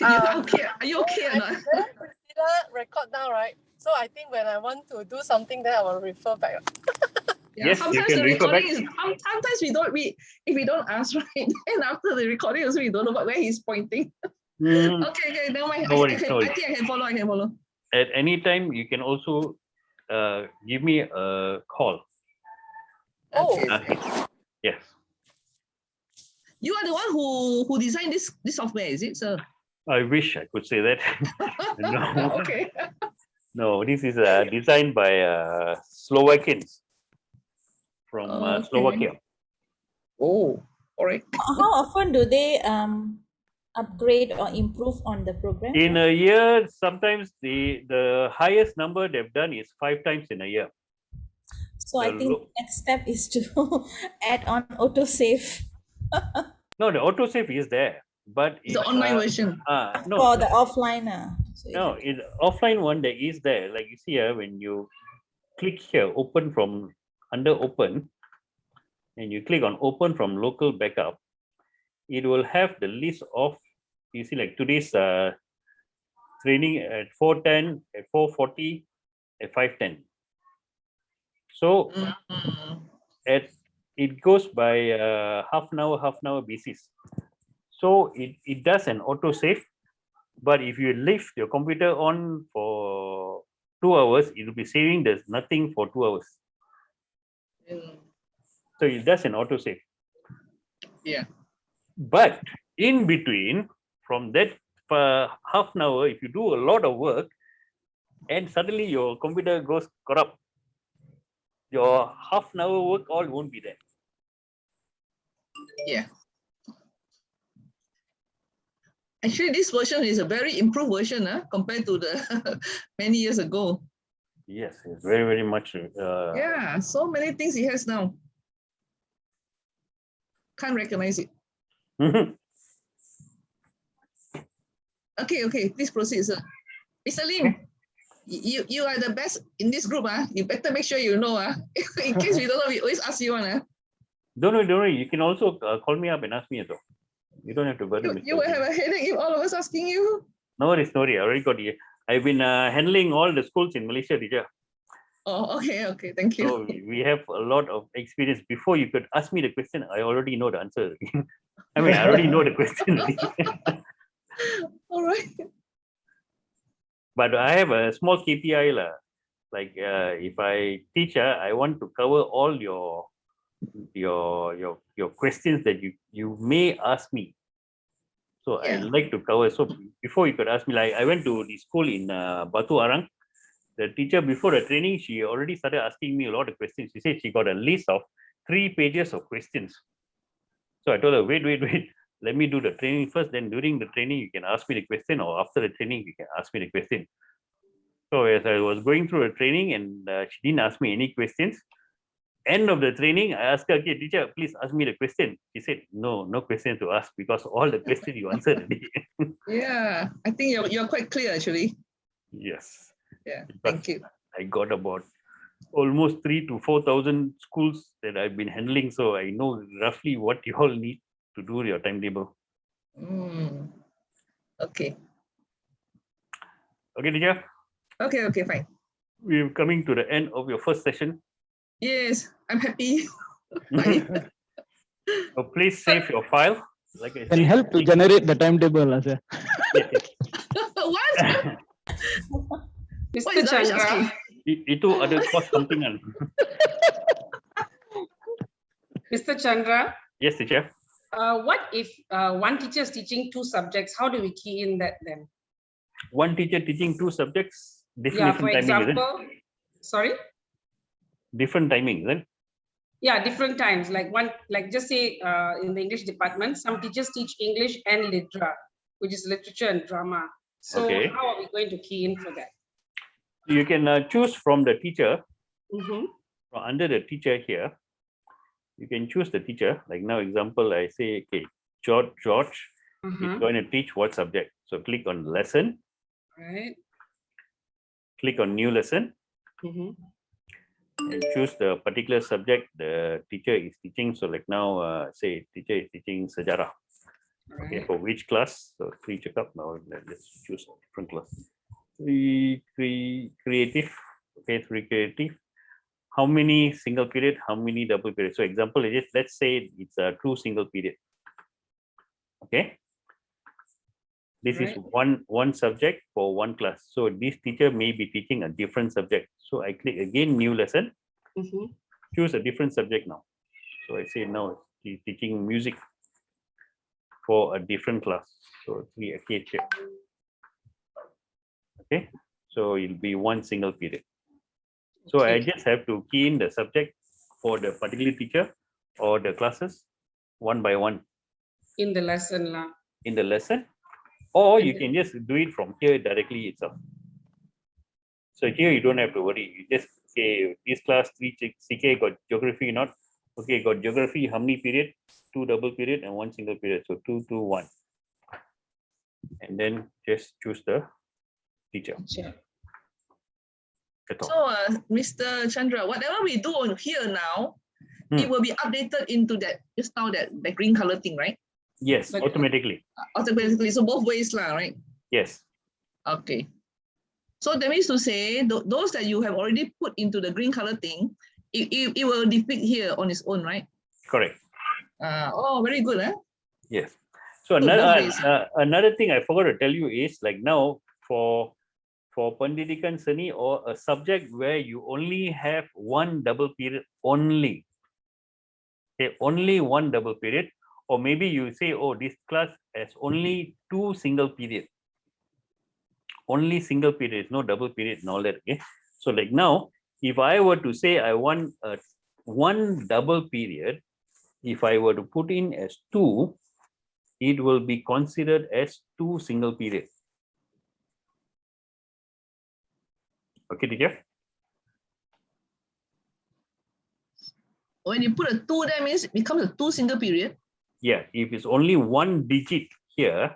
Are you okay or not?
Madam Priscilla record down, right? So I think when I want to do something, then I will refer back.
Yeah,
Yes, you
sometimes
can
the
refer back.
recording is sometimes if we don't ask right, then after the recording also we don't know where he's pointing. Okay, never mind.
No worries,
I think I can follow.
At any time, you can also give me a call.
Oh,
Yes.
You are the one who designed this software, is it, sir?
I wish I could say that. No.
Okay.
No, this is designed by Slovakians from
Okay.
Slovakia.
Oh, all right.
How often do they upgrade or improve on the program?
In a year, sometimes the highest number they've done is 5 times in a year.
So I think next step is to add on autosave.
No, the autosave is there, but
It's the online version.
No,
For the offline. So
no, it's offline one that is there. Like you see here, when you click here, open from under open, and you click on open from local backup, it will have the list of, you see, like today's training at 4:10, at 4:40, at 5:10. So it goes by half an hour basis. So it does an auto save, but if you leave your computer on for 2 hours, it will be saving there's nothing for 2 hours. So it does an auto save.
Yeah.
But in between, from that half an hour, if you do a lot of work and suddenly your computer goes corrupt, your half an hour work all won't be there.
Yeah. Actually, this version is a very improved version compared to the many years ago.
Yes, it's very, very much.
Yeah, so many things he has now. Can't recognize it. Okay, please proceed, sir. Mr. Lim, you are the best in this group. You better make sure you know. In case we don't know, we always ask you one.
Don't worry. You can also call me up and ask me as well. You don't have to burden me.
You will have a headache if all of us asking you.
No worries. I already got you. I've been handling all the schools in Malaysia, teacher.
Oh, okay. Thank you.
So we have a lot of experience. Before you could ask me the question, I already know the answer. I mean, I already know the question.
All right.
But I have a small KPI lah. Like if I teach, I want to cover all your questions that you may ask me. So I like to cover. So before you could ask me, like I went to the school in Batu Arang. The teacher before the training, she already started asking me a lot of questions. She said she got a list of 3 pages of questions. So I told her, wait. let me do the training first. Then during the training, you can ask me the question, or after the training, you can ask me the question. So as I was going through the training and she didn't ask me any questions. End of the training, I asked her, okay, teacher, please ask me the question. She said, no question to ask because all the questions you answered already.
Yeah, I think you're quite clear actually.
Yes.
Yeah,
Because
thank you.
I got about almost 3,000 to 4,000 schools that I've been handling. So I know roughly what you all need to do your timetable.
Mm. Okay.
Okay, teacher,
Okay, fine.
we're coming to the end of your first session.
Yes, I'm happy.
So please save your file. Like I
Can
said,
help to generate the timetable, sir.
yes.
What? What
Mr.
is Darish
Chandra,
asking?
Itu ada cost something kan?
Mr. Chandra,
Yes, teacher.
what if one teacher is teaching 2 subjects? How do we key in that then?
One teacher teaching 2 subjects,
Yeah, for
different timing, is it?
example, sorry?
Different timing, is it?
Yeah, different times. Like just say in the English department, some teachers teach English and Litera, which is literature and drama. So
Okay.
how are we going to key in for that?
You can choose from the teacher,
Mhm.
under the teacher here. You can choose the teacher. Like now, example, I say, okay, George is
Mhm.
going to teach what subject? So click on lesson,
Right.
click on new lesson,
Mhm.
and choose the particular subject the teacher is teaching. So like now, say teacher is teaching sejarah. Okay,
Right.
for which class? So 3 check up. Now let's choose a different class. Creative. Okay, 3 creative. How many single period? How many double period? So example is, let's say it's a 2 single period. Okay. This is
Right.
one subject for one class. So this teacher may be teaching a different subject. So I click again new lesson.
Mhm.
Choose a different subject now. So I say now he's teaching music for a different class. So 3 arcade here. Okay. So it'll be one single period. So I
Okay.
just have to key in the subject for the particular teacher or the classes one by one
In the lesson lah.
in the lesson, or you
And
can just do it from here directly itself. So here you don't have to worry. You just say this class 3 CK got geography not. Okay, got geography, how many period? 2 double period and 1 single period. So 2, 2, 1. And then just choose the teacher.
Sure.
That's
So,
all.
Mr. Chandra, whatever we do on here now, it will be updated into that just now that green color thing, right?
Yes,
But-
automatically.
Automatically. So both ways, lah, right?
Yes.
Okay. So that means to say those that you have already put into the green color thing, it will depict here on its own, right?
Correct.
Oh, very good, eh?
Yes. So
Good,
another
both ways.
another thing I forgot to tell you is like now for Pendidikan Seni or a subject where you only have one double period only. Okay, only one double period, or maybe you say, oh, this class has only 2 single period. Only single period, no double period and all that. Okay. So like now, if I were to say I want one double period, if I were to put in as 2, it will be considered as 2 single periods. Okay, teacher?
When you put a 2, that means it becomes a 2 single period.
Yeah, if it's only 1 digit here,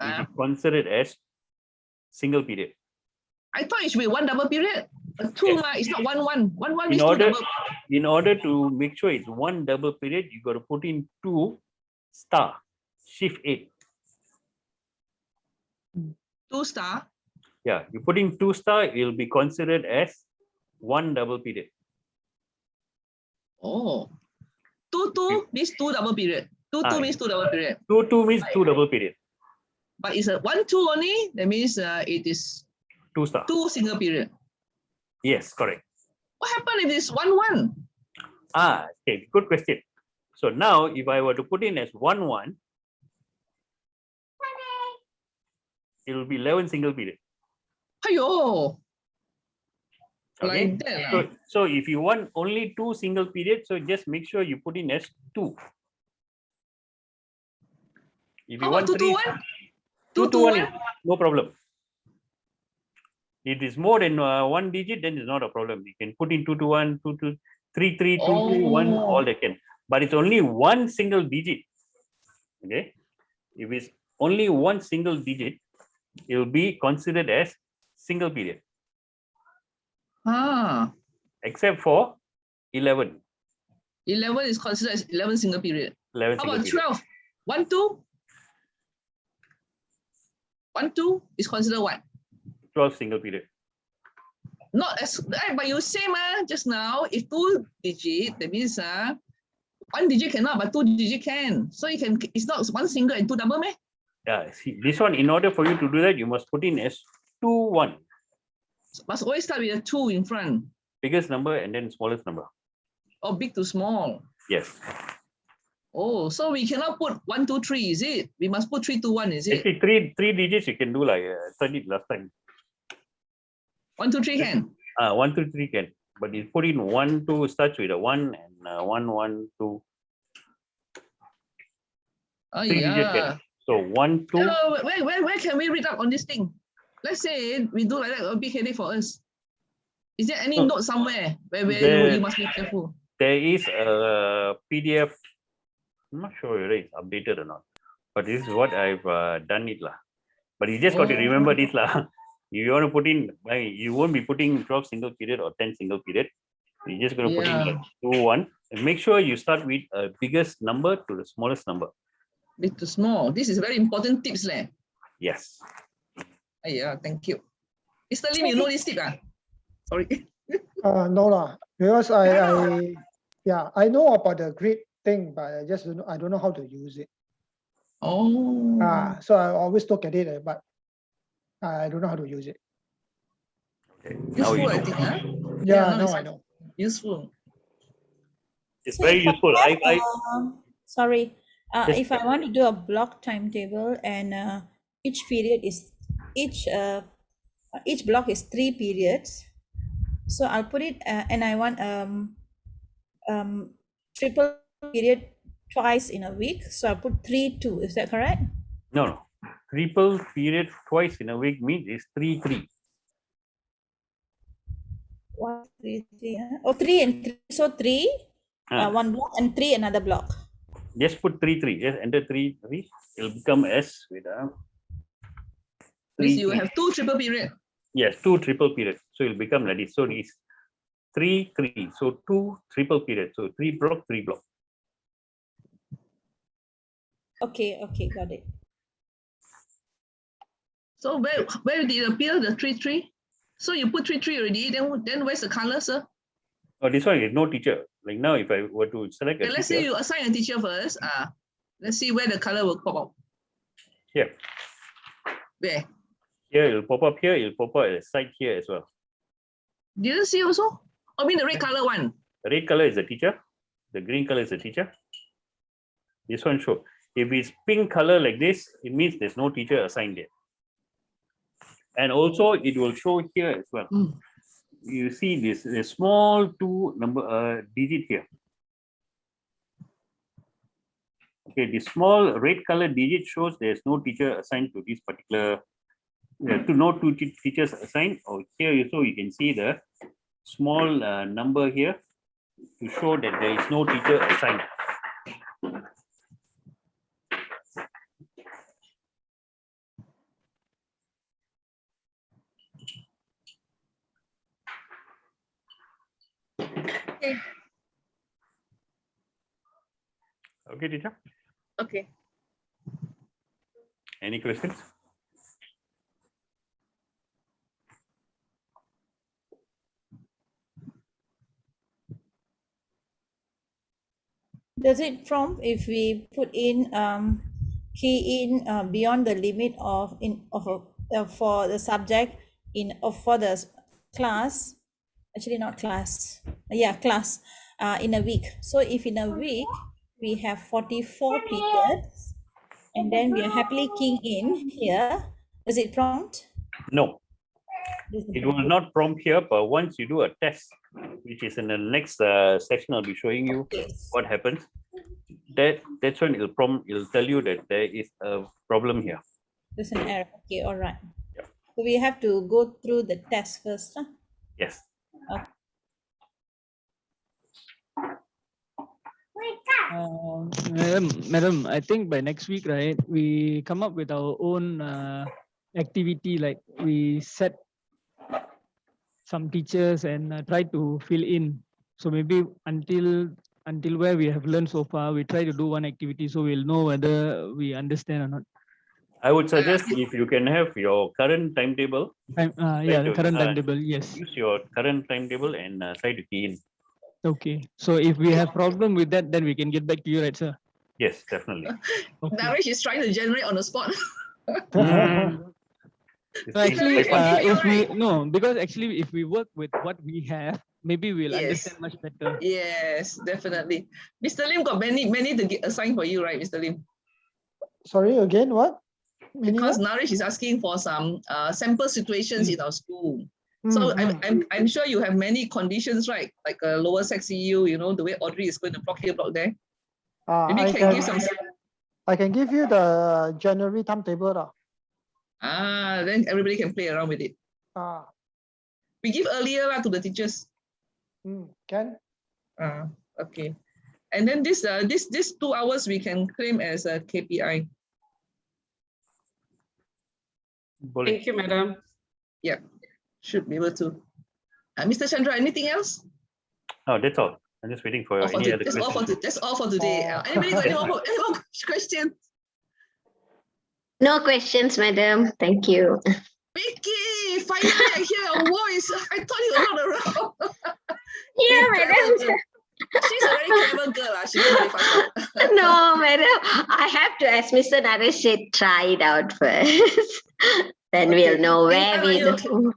it is considered as single period.
I thought it should be 1 double period. A 2,
Yes.
it's not 1, 1. 1, 1
In
means 2
order,
double.
in order to make sure it's 1 double period, you got to put in 2 star, shift 8.
2 star.
Yeah, you put in 2 star, it will be considered as 1 double period.
Oh. 2, 2 means 2 double period. 2, 2 means 2 double period.
2, 2 means 2 double period.
But it's a 1, 2 only. That means it is
2 star.
2 single period.
Yes, correct.
What happened if it's 1, 1?
Okay, good question. So now, if I were to put in as 1, 1, it will be 11 single period.
Ayo.
Okay.
Like that.
So if you want only 2 single periods, so just make sure you put in as 2. If
How
you
about
want
2 to
3,
1?
2 to 1 is
1?
no problem. It is more than one digit, then it's not a problem. You can put in 2 to 1, 2 to 3, 3, 2 to 1,
Oh.
all they can. But it's only one single digit. Okay. If it's only one single digit, it will be considered as single period,
Ah,
except for 11.
11 is considered as 11 single period.
11
How
single
about
period.
12? 1, 2? 1, 2 is considered what?
12 single period.
Not as, but you say just now, if 2 digit, that means 1 digit cannot, but 2 digit can. So you can, it's not 1 single and 2 double, meh?
Yeah, see, this one, in order for you to do that, you must put in as 2, 1.
Must always start with a 2 in front.
Biggest number and then smallest number.
Or big to small.
Yes.
Oh, so we cannot put 1, 2, 3, is it? We must put 3, 2, 1, is it?
Actually, three digits you can do like I studied last time.
1, 2, 3 can.
1, 2, 3 can. But you put in 1, 2 starts with a 1 and 1, 1, 2.
Oh,
3 digit can.
yeah.
So 1, 2.
Where can we read up on this thing? Let's say we do like that, a big headache for us. Is there any
No.
note somewhere where
There-
you must be careful?
There is a PDF. I'm not sure whether it's updated or not. But this is what I've done it lah. But you just got to
Oh.
remember this lah. If you want to put in, you won't be putting 12 single period or 10 single period. You just going to put in
Yeah.
like 2, 1. And make sure you start with a biggest number to the smallest number.
Big to small. This is very important tips, leh.
Yes.
Yeah, thank you. Mr. Lim, you know this tip, Sorry.
No lah, because I know about the grid thing, but I just don't know how to use it.
Oh.
So I always look at it, but I don't know how to use it.
Okay. Now you
Useful, I
know.
think,
Yeah,
now
now
it's
I know.
useful.
It's
So
very
if I
useful.
have, sorry,
Yes.
if I want to do a block timetable and each period is each block is 3 periods, so I'll put it and I want triple period twice in a week, so I'll put 3, 2. Is that correct?
No. Triple period twice in a week means is 3, 3.
1, 3, 3. Oh, 3 and 3. So 3, one block, and 3 another block.
Just put 3, 3. Just enter 3, 3. It'll become S with a
Means
3,
you
3.
have 2 triple period.
Yes, 2 triple period. So it'll become like this. So it's 3, 3. So 2 triple period. So 3 block, 3 block.
Okay, got it.
So where did it appear, the 3, 3? So you put 3, 3 already, then where's the color, sir?
Oh, this one is no teacher. Like now, if I were to select a
Okay, let's say
teacher,
you assign a teacher first. Let's see where the color will pop up.
here,
Where?
here it'll pop up here, it'll pop up at the side here as well.
Did you see also? I mean the red color one.
The red color is the teacher. The green color is the teacher. This one show. If it's pink color like this, it means there's no teacher assigned there. And also it will show here as well. You see this a small 2 number digit here. Okay, the small red color digit shows there's no teacher assigned to this particular. No two teachers assigned. Or here also you can see the small number here to show that there is no teacher assigned.
Okay.
Okay, teacher.
Okay.
Any questions?
Does it prompt if we put in key in beyond the limit of for the subject for the class, actually not class, class in a week. So if in a week we have 44 periods and then we are happily keying in here, does it prompt?
No. It will not prompt here, but once you do a test, which is in the next session, I'll be showing you what happens. that's when it'll tell you that there is a problem here.
There's an error. Okay, all right.
Yeah.
So we have to go through the test first. Huh?
Yes.
Madam, I think by next week, right, we come up with our own activity, like we set some teachers and try to fill in. So maybe until where we have learned so far, we try to do one activity so we'll know whether we understand or not.
I would suggest if you can have your current timetable.
Yeah, the current timetable, yes.
Use your current timetable and try to key in.
Okay, so if we have problem with that, then we can get back to you, right, sir?
Yes, definitely.
Okay.
Naresh is trying to generate on the spot.
So actually, because actually, if we work with what we have, maybe we'll understand much better.
Yes, definitely. Mr. Lim got many to assign for you, right, Mr. Lim?
Sorry, again, what?
Because Naresh is asking for some sample situations in our school. So I'm sure you have many conditions, right? Like a lower sex EU, you know, the way Audrey is going to block here, block there. Maybe
I
can give some.
I can give you the January timetable.
Then everybody can play around with it. We give earlier to the teachers.
Can.
Okay. And then this 2 hours we can claim as a KPI.
Thank you, madam.
Yeah, should be able to. Mr. Chandra, anything else?
Oh, that's all. I'm just waiting for any other questions.
That's all for today. Anybody got any more questions?
No questions, madam. Thank you.
Vicky, finally I hear your voice. I thought you were not around.
Yeah, madam.
She's a very clever girl. She's very fast.
No, madam. I have to, as Mr. Naresh said, try it out first. Then we'll know where we're looking.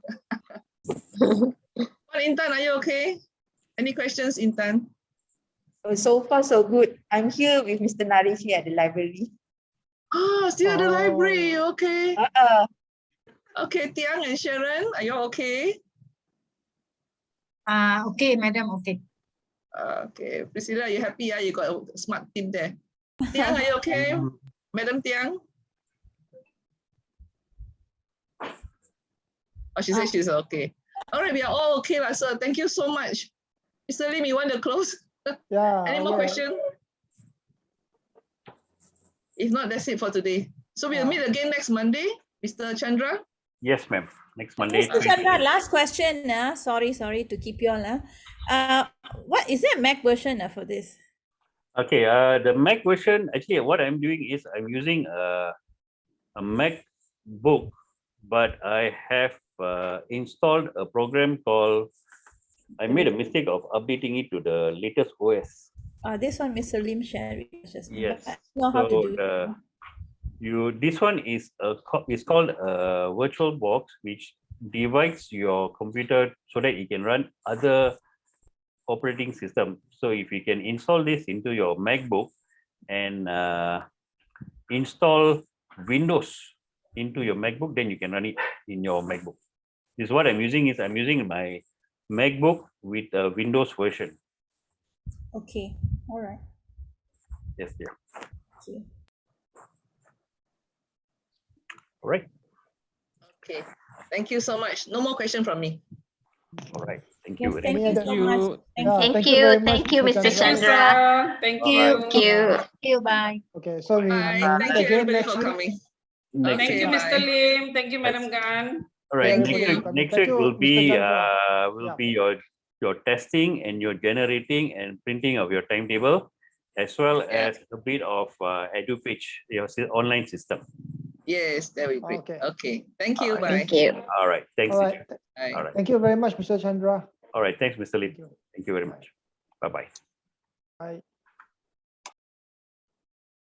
Intan, are you okay? Any questions, Intan?
So far, so good. I'm here with Mr. Naresh here at the library.
Still at the library. Okay. Okay, Tiang and Sharon, are you okay?
Okay, madam. Okay.
Okay, Priscilla, you happy? You got a smart team there. Tiang, are you okay? Madam Tiang? Oh, she said she's okay. All right, we are all okay, sir. Thank you so much. Mr. Lim, you want to close?
Yeah.
Any more questions? If not, that's it for today. So we'll meet again next Monday, Mr. Chandra.
Yes, ma'am. Next Monday.
Mr. Chandra, last question. Sorry to keep you all. What is there a Mac version for this?
Okay, the Mac version, actually what I'm doing is I'm using a MacBook, but I have installed a program called, I made a mistake of updating it to the latest OS.
This one Mr. Lim shared just now.
Yes.
I know how to do it.
This one is called a virtual box, which divides your computer so that you can run other operating system. So if you can install this into your MacBook and install Windows into your MacBook, then you can run it in your MacBook. This is what I'm using. I'm using my MacBook with a Windows version.
Okay. All right.
Yes, yeah.
Okay.
All right.
Okay. Thank you so much. No more question from me.
All right. Thank
Yes,
you.
thank you so much.
Thank you. Thank you, Mr. Chandra.
Thank you.
Thank you.
Thank you. Bye.
Okay, so we
Bye.
meet
Thank you,
again
everybody,
next
for
week.
coming.
Thank you, Mr.
Bye.
Lim. Thank you, Madam Gan.
All right.
Thank
Next
you.
week, next
Thank
week
you,
will
Mr.
be
Chandra.
your testing and your generating and printing of your timetable, as well as a bit of EduPage, your online system.
Yes, that will be great.
Okay.
Okay. Thank you. Bye.
Thank you.
All right. Thanks.
All right.
Bye.
All right.
Thank you very much, Mr. Chandra.
All right. Thanks, Mr. Lim.
Thank you.
Thank you very much. Bye-bye.
Bye.